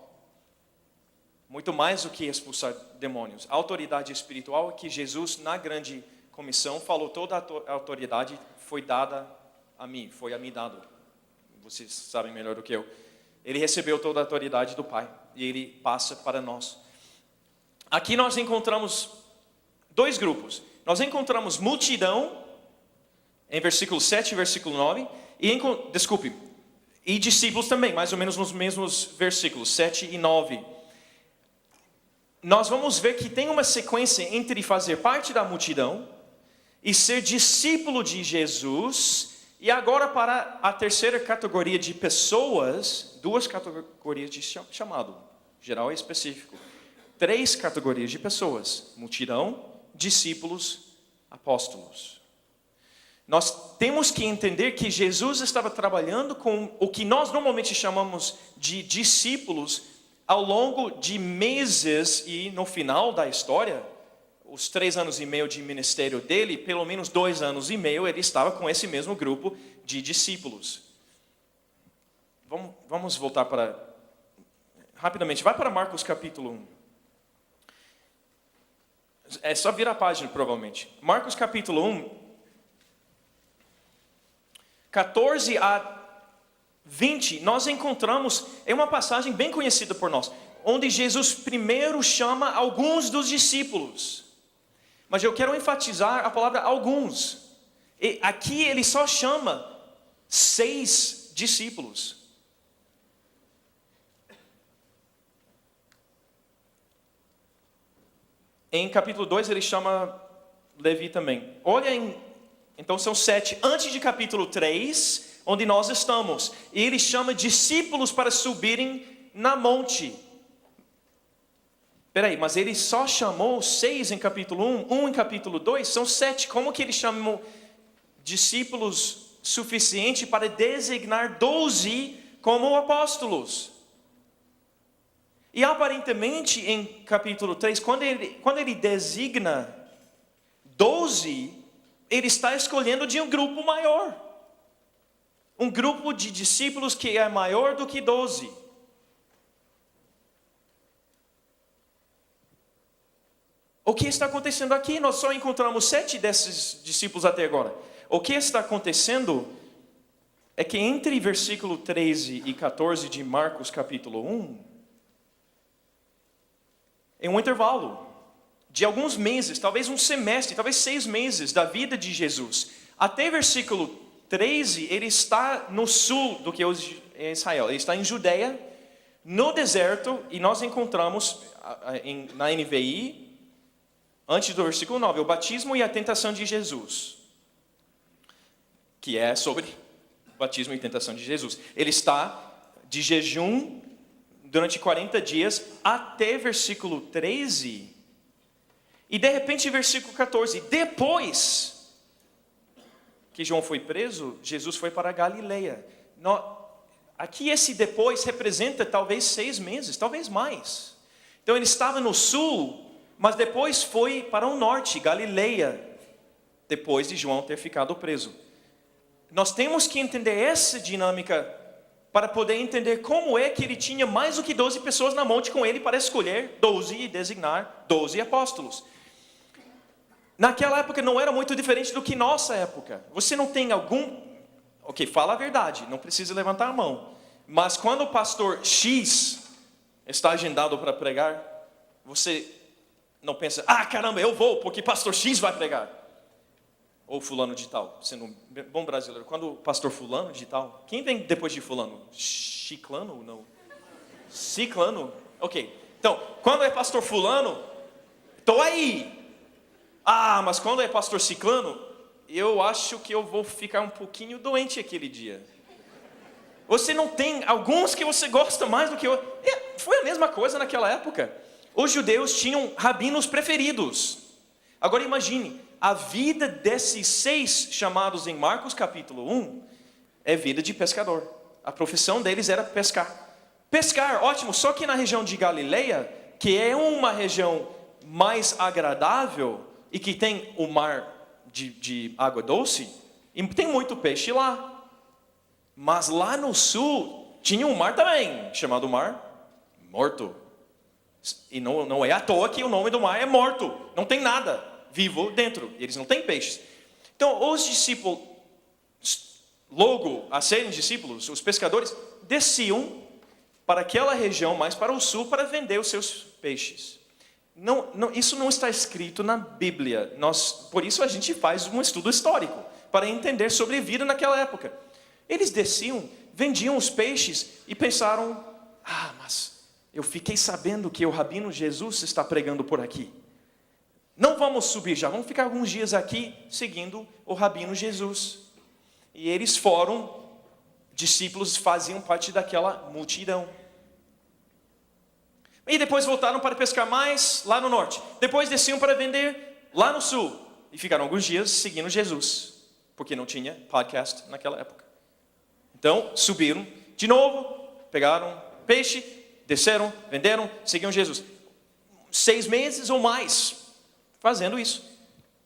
Muito mais do que expulsar demônios. A autoridade espiritual é que Jesus, na grande comissão, falou: toda a autoridade foi dada a mim, foi a mim dado. Vocês sabem melhor do que eu. Ele recebeu toda a autoridade do Pai e ele passa para nós. Aqui nós encontramos dois grupos. Nós encontramos multidão, em versículo 7 e versículo 9, e discípulos também, mais ou menos nos mesmos versículos, 7 e 9. Nós vamos ver que tem uma sequência entre fazer parte da multidão e ser discípulo de Jesus. E agora para a terceira categoria de pessoas, duas categorias de chamado, geral e específico. 3 categorias de pessoas: multidão, discípulos, apóstolos. Nós temos que entender que Jesus estava trabalhando com o que nós normalmente chamamos de discípulos ao longo de meses, e no final da história, os 3 anos e meio de ministério dele, pelo menos 2 anos e meio, ele estava com esse mesmo grupo de discípulos. Vamos voltar rapidamente, vai para Marcos capítulo 1. É só virar a página, provavelmente. Marcos capítulo 1, 14 a 20, nós encontramos, é uma passagem bem conhecida por nós, onde Jesus primeiro chama alguns dos discípulos. Mas eu quero enfatizar a palavra alguns. E aqui ele só chama 6 discípulos. Em capítulo 2 ele chama Levi também. Olha, então são 7. Antes de capítulo 3, onde nós estamos. E ele chama discípulos para subirem na monte. Peraí, mas ele só chamou 6 em capítulo 1 em capítulo 2, são 7. Como que ele chamou discípulos suficiente para designar 12 como apóstolos? E aparentemente em capítulo 3, quando ele designa 12, ele está escolhendo de um grupo maior. Um grupo de discípulos que é maior do que 12. O que está acontecendo aqui? Nós só encontramos 7 desses discípulos até agora. O que está acontecendo é que entre versículo 13 e 14 de Marcos capítulo 1, em um intervalo de alguns meses, talvez um semestre, talvez 6 meses da vida de Jesus, até versículo 13, ele está no sul do que hoje é Israel. Ele está em Judeia, no deserto, e nós encontramos na NVI, antes do versículo 9, o batismo e a tentação de Jesus, que é sobre o batismo e tentação de Jesus. Ele está de jejum durante 40 dias até versículo 13, e de repente versículo 14, depois que João foi preso, Jesus foi para a Galileia. Aqui esse depois representa talvez 6 meses, talvez mais. Então ele estava no sul, mas depois foi para o norte, Galileia, depois de João ter ficado preso. Nós temos que entender essa dinâmica para poder entender como é que ele tinha mais do que 12 pessoas na monte com ele para escolher 12 e designar 12 apóstolos. Naquela época não era muito diferente do que nossa época. Você não tem algum... Ok, fala a verdade, não precisa levantar a mão. Mas quando o pastor X está agendado para pregar, você não pensa, caramba, eu vou, porque pastor X vai pregar. Ou fulano de tal, sendo um bom brasileiro. Quando o pastor fulano de tal, quem vem depois de fulano? Chiclano? Não. Ciclano? Ok. Então, quando é pastor fulano, estou aí. Mas quando é pastor ciclano, eu acho que eu vou ficar um pouquinho doente aquele dia. Você não tem alguns que você gosta mais do que outros. Foi a mesma coisa naquela época. Os judeus tinham rabinos preferidos. Agora imagine, a vida desses 6 chamados em Marcos capítulo 1 é vida de pescador. A profissão deles era pescar. Pescar, ótimo, só que na região de Galileia, que é uma região mais agradável e que tem o mar de água doce, e tem muito peixe lá. Mas lá no sul tinha um mar também, chamado Mar Morto. E não é à toa que o nome do mar é Morto. Não tem nada vivo dentro. Eles não têm peixes. Então, os discípulos, logo a serem discípulos, os pescadores, desciam para aquela região mais para o sul para vender os seus peixes. Isso não está escrito na Bíblia. Por isso a gente faz um estudo histórico, para entender sobre a vida naquela época. Eles desciam, vendiam os peixes e pensaram, mas eu fiquei sabendo que o Rabino Jesus está pregando por aqui. Não vamos subir já, vamos ficar alguns dias aqui seguindo o Rabino Jesus. E eles foram, discípulos faziam parte daquela multidão. E depois voltaram para pescar mais lá no norte. Depois desciam para vender lá no sul. E ficaram alguns dias seguindo Jesus, porque não tinha podcast naquela época. Então subiram de novo, pegaram peixe, desceram, venderam, seguiam Jesus. 6 meses ou mais fazendo isso.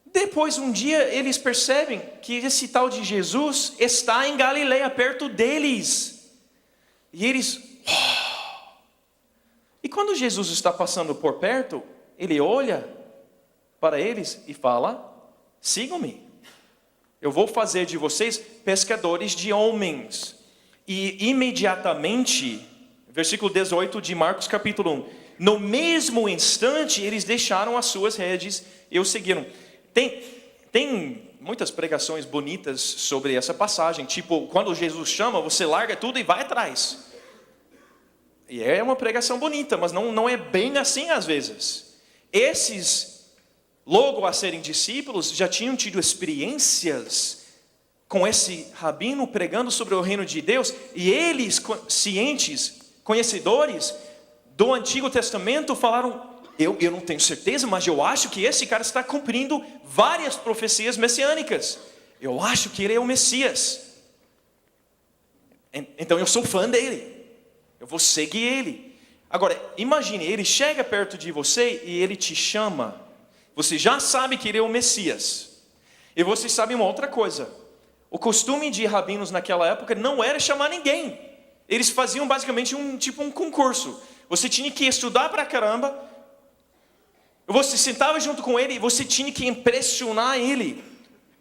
Depois um dia eles percebem que esse tal de Jesus está em Galileia, perto deles. E eles... E quando Jesus está passando por perto, ele olha para eles e fala, sigam-me. Eu vou fazer de vocês pescadores de homens. E imediatamente, versículo 18 de Marcos capítulo 1, no mesmo instante eles deixaram as suas redes e o seguiram. Tem muitas pregações bonitas sobre essa passagem, tipo, quando Jesus chama, você larga tudo e vai atrás. E é uma pregação bonita, mas não é bem assim às vezes. Esses, logo a serem discípulos, já tinham tido experiências com esse rabino pregando sobre o reino de Deus, e eles, cientes, conhecedores do Antigo Testamento, falaram, eu não tenho certeza, mas eu acho que esse cara está cumprindo várias profecias messiânicas. Eu acho que ele é o Messias. Então eu sou fã dele. Eu vou seguir ele. Agora, imagine, ele chega perto de você e ele te chama. Você já sabe que ele é o Messias. E você sabe uma outra coisa. O costume de rabinos naquela época não era chamar ninguém. Eles faziam basicamente um concurso. Você tinha que estudar pra caramba. Você sentava junto com ele e você tinha que impressionar ele.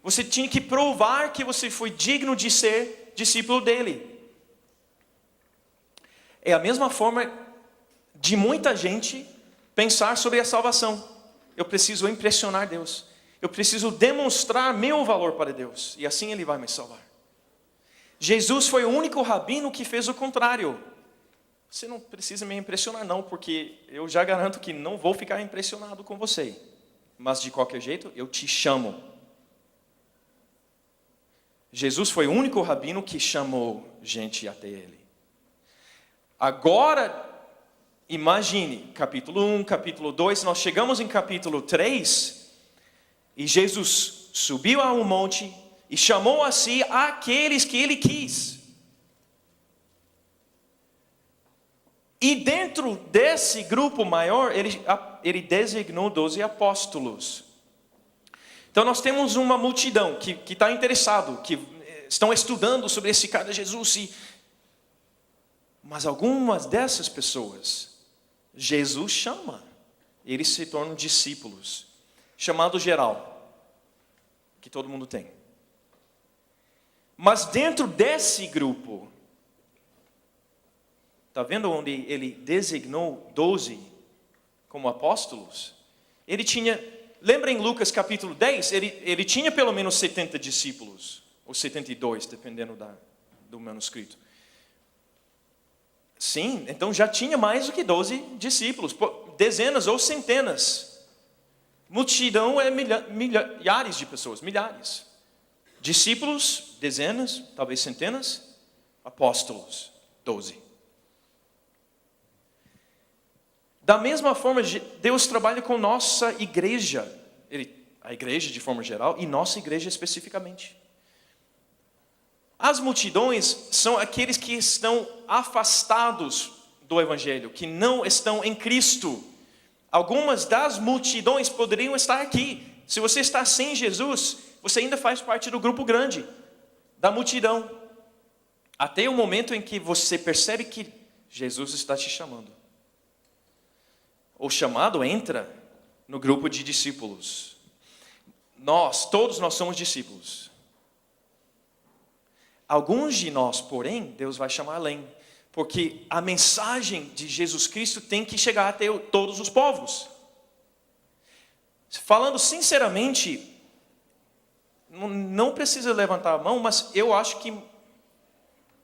Você tinha que provar que você foi digno de ser discípulo dele. É a mesma forma de muita gente pensar sobre a salvação. Eu preciso impressionar Deus. Eu preciso demonstrar meu valor para Deus. E assim Ele vai me salvar. Jesus foi o único rabino que fez o contrário. Você não precisa me impressionar não, porque eu já garanto que não vou ficar impressionado com você. Mas de qualquer jeito, eu te chamo. Jesus foi o único rabino que chamou gente até Ele. Agora, imagine, capítulo 1, capítulo 2, nós chegamos em capítulo 3, e Jesus subiu a um monte e chamou a si aqueles que Ele quis. E dentro desse grupo maior, ele designou 12 apóstolos. Então nós temos uma multidão que está interessado, que estão estudando sobre esse cara Jesus. Mas algumas dessas pessoas, Jesus chama. Eles se tornam discípulos. Chamado geral, que todo mundo tem. Mas dentro desse grupo, está vendo onde ele designou 12 como apóstolos? Ele tinha, lembra em Lucas capítulo 10? Ele tinha pelo menos 70 discípulos, ou 72, dependendo do manuscrito. Sim, então já tinha mais do que 12 discípulos, dezenas ou centenas. Multidão é milhares de pessoas, milhares. Discípulos, dezenas, talvez centenas. Apóstolos, 12. Da mesma forma, Deus trabalha com nossa igreja, a igreja de forma geral e nossa igreja especificamente. As multidões são aqueles que estão afastados do Evangelho, que não estão em Cristo. Algumas das multidões poderiam estar aqui. Se você está sem Jesus, você ainda faz parte do grupo grande, da multidão. Até o momento em que você percebe que Jesus está te chamando. O chamado entra no grupo de discípulos. Todos nós somos discípulos. Alguns de nós, porém, Deus vai chamar além. Porque a mensagem de Jesus Cristo tem que chegar até todos os povos. Falando sinceramente, não precisa levantar a mão, mas eu acho que,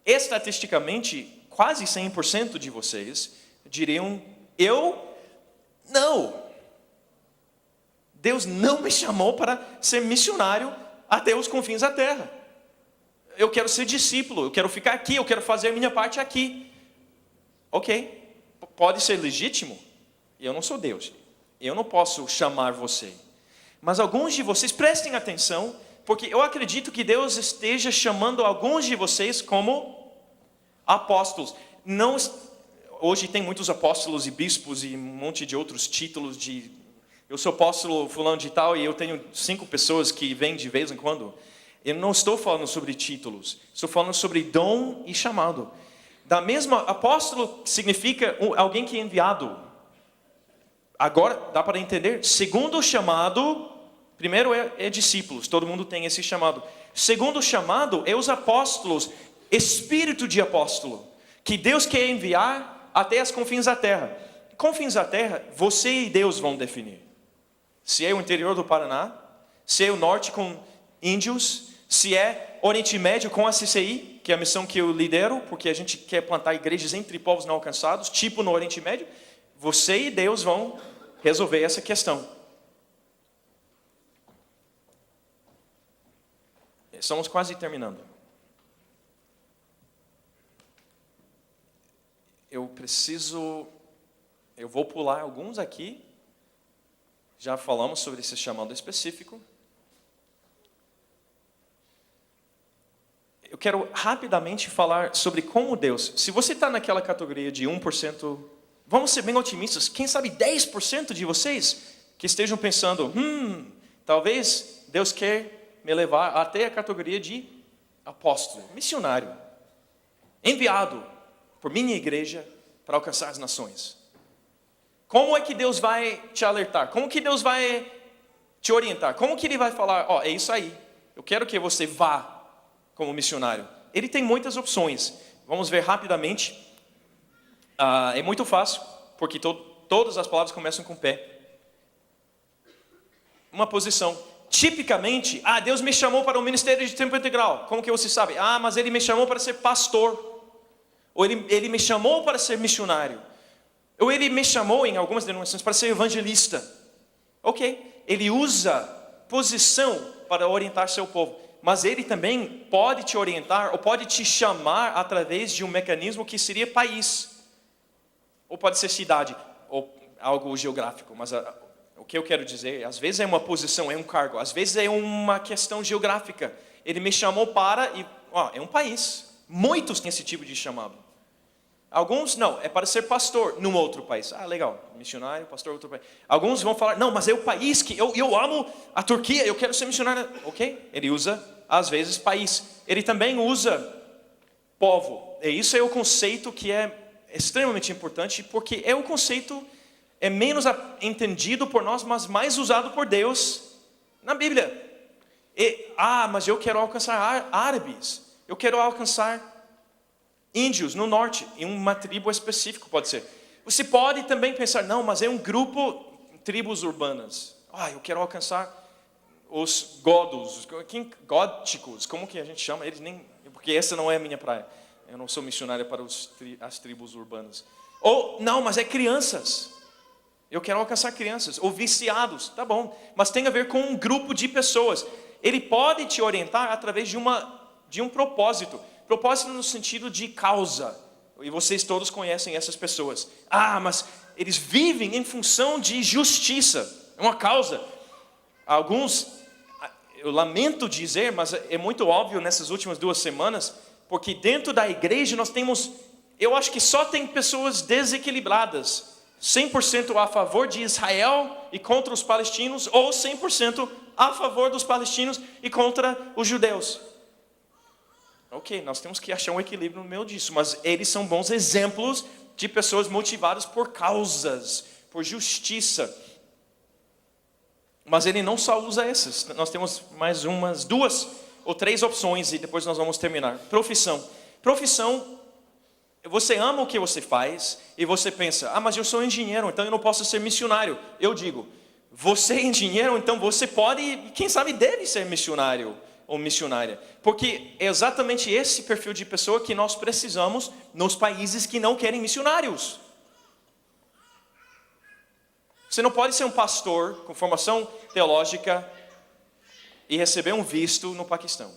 estatisticamente, quase 100% de vocês diriam, não. Deus não me chamou para ser missionário até os confins da terra. Eu quero ser discípulo, eu quero ficar aqui, eu quero fazer a minha parte aqui. Ok, pode ser legítimo. Eu não sou Deus, eu não posso chamar você. Mas alguns de vocês, prestem atenção, porque eu acredito que Deus esteja chamando alguns de vocês como apóstolos. Hoje tem muitos apóstolos e bispos e um monte de outros títulos eu sou apóstolo fulano de tal e eu tenho 5 pessoas que vêm de vez em quando. Eu não estou falando sobre títulos, estou falando sobre dom e chamado. Apóstolo significa alguém que é enviado. Agora, dá para entender? Segundo o chamado, primeiro é discípulos, todo mundo tem esse chamado. Segundo o chamado é os apóstolos, espírito de apóstolo, que Deus quer enviar até as confins da terra. Confins da terra, você e Deus vão definir. Se é o interior do Paraná, se é o norte com índios, se é Oriente Médio com a CCI, que é a missão que eu lidero, porque a gente quer plantar igrejas entre povos não alcançados, tipo no Oriente Médio, você e Deus vão resolver essa questão. Estamos quase terminando. Eu vou pular alguns aqui, Já falamos sobre esse chamado específico. Eu quero rapidamente falar sobre como Deus, se você está naquela categoria de 1%, vamos ser bem otimistas, quem sabe 10% de vocês que estejam pensando, talvez Deus quer me levar até a categoria de apóstolo, missionário, enviado por minha igreja para alcançar as nações. Como é que Deus vai te alertar? Como que Deus vai te orientar? Como que Ele vai falar, é isso aí, eu quero que você vá como missionário? Ele tem muitas opções. Vamos ver rapidamente. É muito fácil, porque todas as palavras começam com pé. Uma posição. Tipicamente, Deus me chamou para o ministério de tempo integral. Como que você sabe? Mas Ele me chamou para ser pastor. Ou ele me chamou para ser missionário. Ou Ele me chamou, em algumas denominações, para ser evangelista. Ok. Ele usa posição para orientar seu povo. Mas Ele também pode te orientar, ou pode te chamar através de um mecanismo que seria país. Ou pode ser cidade, ou algo geográfico. Mas o que eu quero dizer, às vezes é uma posição, é um cargo. Às vezes é uma questão geográfica. Ele me chamou para, é um país. Muitos têm esse tipo de chamado. Alguns não, é para ser pastor num outro país. Legal, missionário, pastor, outro país. Alguns vão falar, não, mas é o país que eu amo a Turquia, eu quero ser missionário. Ok, ele usa, às vezes, país. Ele também usa povo. E isso é o conceito que é extremamente importante, porque é o conceito menos entendido por nós, mas mais usado por Deus na Bíblia. Mas eu quero alcançar árabes, eu quero alcançar índios no norte, em uma tribo específica pode ser. Você pode também pensar, não, mas é um grupo, tribos urbanas. Eu quero alcançar os godos, góticos, como que a gente chama? Eles nem, porque essa não é a minha praia. Eu não sou missionário para as tribos urbanas. Ou, não, mas é crianças. Eu quero alcançar crianças. Ou viciados, tá bom. Mas tem a ver com um grupo de pessoas. Ele pode te orientar através de um propósito. Propósito no sentido de causa. E vocês todos conhecem essas pessoas. Mas eles vivem em função de justiça. É uma causa. Alguns, eu lamento dizer, mas é muito óbvio nessas últimas 2 semanas, porque dentro da igreja nós temos, eu acho que só tem pessoas desequilibradas. 100% a favor de Israel e contra os palestinos, ou 100% a favor dos palestinos e contra os judeus. Ok, nós temos que achar um equilíbrio no meio disso, mas eles são bons exemplos de pessoas motivadas por causas, por justiça. Mas ele não só usa essas, nós temos mais 2 ou 3 opções e depois nós vamos terminar. Profissão, você ama o que você faz e você pensa, mas eu sou engenheiro, então eu não posso ser missionário. Eu digo, você é engenheiro, então você pode, quem sabe deve ser missionário ou missionária, porque é exatamente esse perfil de pessoa que nós precisamos nos países que não querem missionários. Você não pode ser um pastor com formação teológica e receber um visto no Paquistão.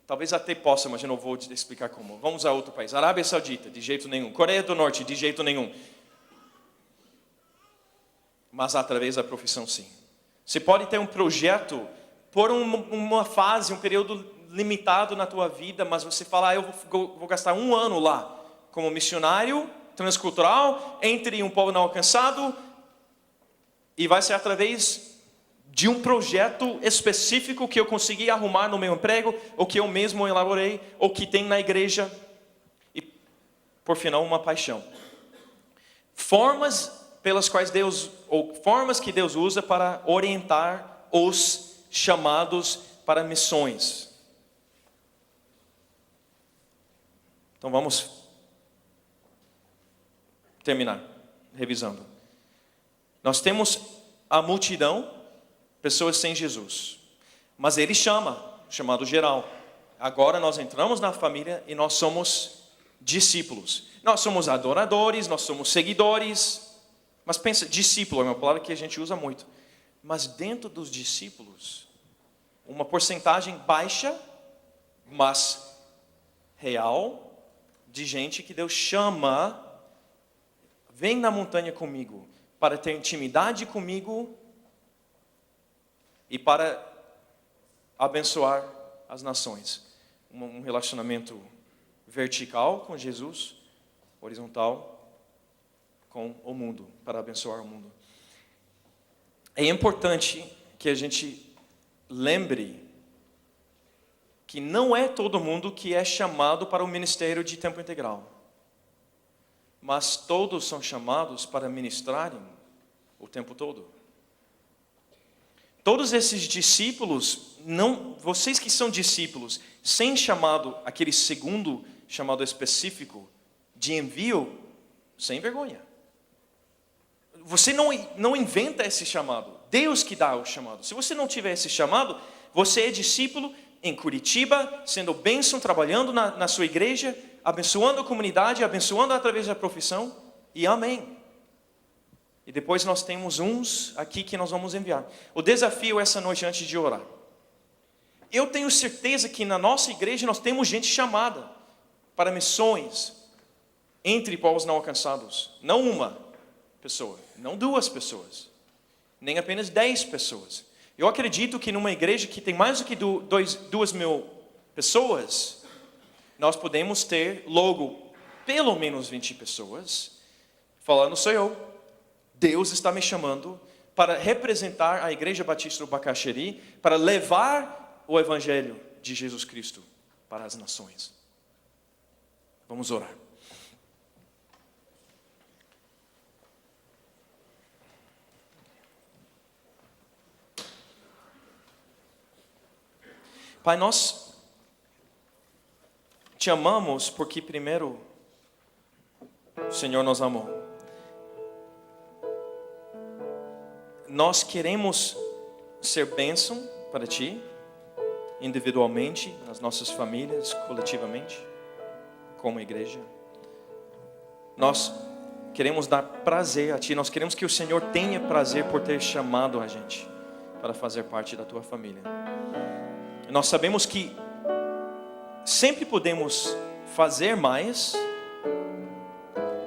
Talvez até possa, mas eu não vou te explicar como. Vamos a outro país. Arábia Saudita, de jeito nenhum. Coreia do Norte, de jeito nenhum. Mas através da profissão, sim. Você pode ter um projeto por uma fase, um período limitado na tua vida, mas você fala, eu vou gastar 1 ano lá, como missionário transcultural, entre um povo não alcançado, e vai ser através de um projeto específico que eu consegui arrumar no meu emprego, ou que eu mesmo elaborei, ou que tem na igreja, e por final uma paixão. Formas pelas quais formas que Deus usa para orientar os chamados para missões. Então vamos terminar revisando. Nós temos a multidão, pessoas sem Jesus, mas Ele chama, chamado geral. Agora nós entramos na família e nós somos discípulos. Nós somos adoradores, nós somos seguidores, mas pensa, discípulo é uma palavra que a gente usa muito. Mas dentro dos discípulos, uma porcentagem baixa, mas real, de gente que Deus chama, vem na montanha comigo, para ter intimidade comigo e para abençoar as nações. Um relacionamento vertical com Jesus, horizontal com o mundo, para abençoar o mundo. É importante que a gente lembre que não é todo mundo que é chamado para o ministério de tempo integral. Mas todos são chamados para ministrarem o tempo todo. Todos esses discípulos, vocês que são discípulos, sem chamado, aquele segundo chamado específico de envio, sem vergonha. Você não inventa esse chamado. Deus que dá o chamado. Se você não tiver esse chamado, você é discípulo em Curitiba, sendo bênção, trabalhando na sua igreja, abençoando a comunidade, abençoando através da profissão, e amém. E depois nós temos uns aqui que nós vamos enviar. O desafio essa noite antes de orar. Eu tenho certeza que na nossa igreja nós temos gente chamada para missões entre povos não alcançados. Não uma pessoa, não duas pessoas, nem apenas 10 pessoas. Eu acredito que numa igreja que tem mais do que 2.000 pessoas, nós podemos ter logo pelo menos 20 pessoas falando, sou eu. Deus está me chamando para representar a Igreja Batista do Bacaxeri, para levar o Evangelho de Jesus Cristo para as nações. Vamos orar. Pai, nós te amamos porque primeiro o Senhor nos amou. Nós queremos ser bênção para Ti, individualmente, nas nossas famílias, coletivamente, como igreja. Nós queremos dar prazer a Ti, nós queremos que o Senhor tenha prazer por ter chamado a gente para fazer parte da Tua família. Nós sabemos que sempre podemos fazer mais,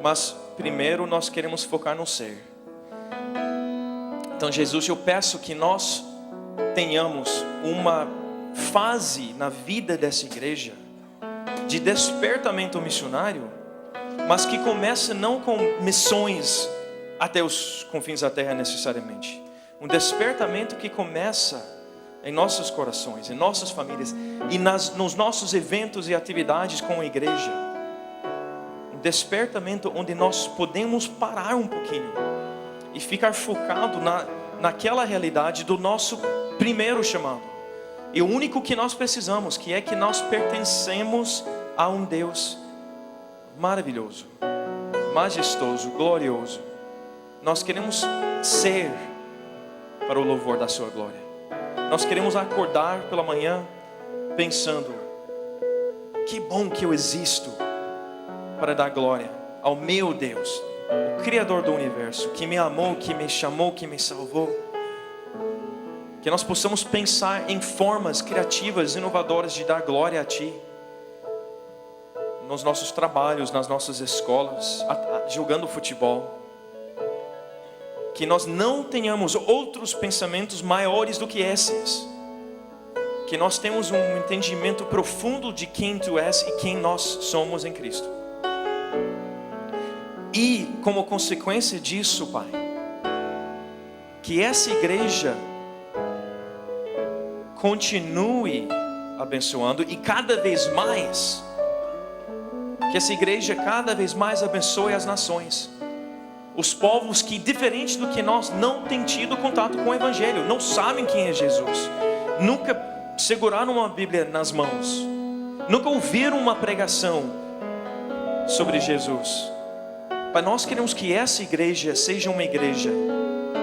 mas primeiro nós queremos focar no ser. Então, Jesus, eu peço que nós tenhamos uma fase na vida dessa igreja de despertamento missionário, mas que começa não com missões até os confins da terra necessariamente. Um despertamento que começa em nossos corações, em nossas famílias e nos nossos eventos e atividades com a igreja. Um despertamento onde nós podemos parar um pouquinho e ficar focado naquela realidade do nosso primeiro chamado. E o único que nós precisamos, que é que nós pertencemos a um Deus maravilhoso, majestoso, glorioso. Nós queremos ser para o louvor da sua glória. Nós queremos acordar pela manhã pensando, que bom que eu existo para dar glória ao meu Deus, o Criador do universo, que me amou, que me chamou, que me salvou. Que nós possamos pensar em formas criativas, inovadoras de dar glória a Ti, nos nossos trabalhos, nas nossas escolas, jogando futebol. Que nós não tenhamos outros pensamentos maiores do que esses. Que nós temos um entendimento profundo de quem Tu és e quem nós somos em Cristo. E como consequência disso, Pai, que essa igreja continue abençoando e cada vez mais, que essa igreja cada vez mais abençoe as nações, os povos que, diferente do que nós, não têm tido contato com o Evangelho, não sabem quem é Jesus, nunca seguraram uma Bíblia nas mãos, nunca ouviram uma pregação sobre Jesus. Pai, nós queremos que essa igreja seja uma igreja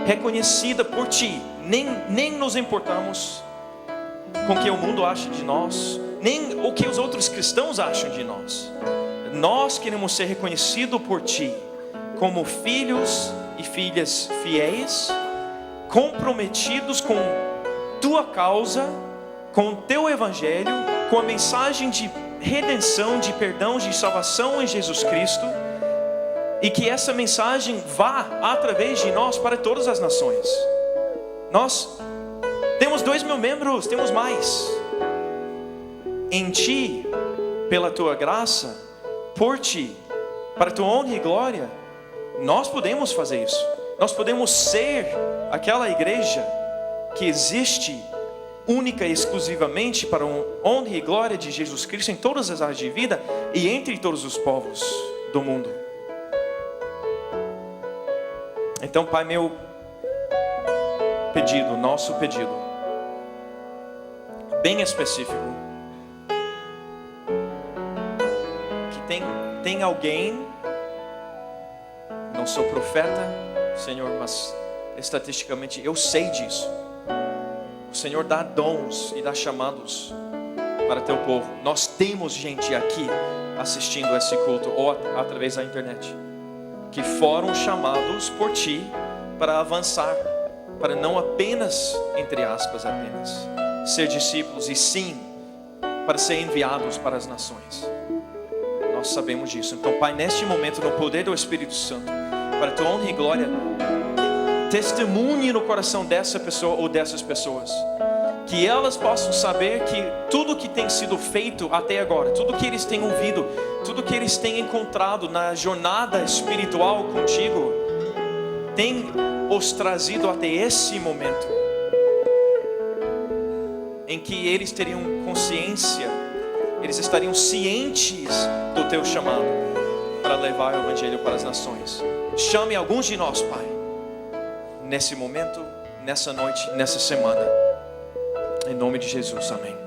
reconhecida por Ti. Nem nos importamos com o que o mundo acha de nós, nem o que os outros cristãos acham de nós. Nós queremos ser reconhecidos por Ti como filhos e filhas fiéis, comprometidos com Tua causa, com o Teu Evangelho, com a mensagem de redenção, de perdão, de salvação em Jesus Cristo. E que essa mensagem vá através de nós para todas as nações. Nós temos 2.000 membros, temos mais. Em Ti, pela Tua graça, por Ti, para Tua honra e glória, nós podemos fazer isso. Nós podemos ser aquela igreja que existe única e exclusivamente para a honra e glória de Jesus Cristo em todas as áreas de vida e entre todos os povos do mundo. Então, Pai, meu pedido, nosso pedido, bem específico, que tem alguém, não sou profeta, Senhor, mas estatisticamente eu sei disso. O Senhor dá dons e dá chamados para Teu povo. Nós temos gente aqui assistindo esse culto ou através da internet que foram chamados por Ti para avançar, para não apenas, entre aspas, apenas ser discípulos, e sim para ser enviados para as nações. Nós sabemos disso. Então, Pai, neste momento, no poder do Espírito Santo, para Tua honra e glória, testemunhe no coração dessa pessoa ou dessas pessoas, que elas possam saber que tudo que tem sido feito até agora, tudo que eles têm ouvido, tudo que eles têm encontrado na jornada espiritual contigo, tem os trazido até esse momento, em que eles teriam consciência, eles estariam cientes do Teu chamado para levar o Evangelho para as nações. Chame alguns de nós, Pai, nesse momento, nessa noite, nessa semana. Em nome de Jesus, amém.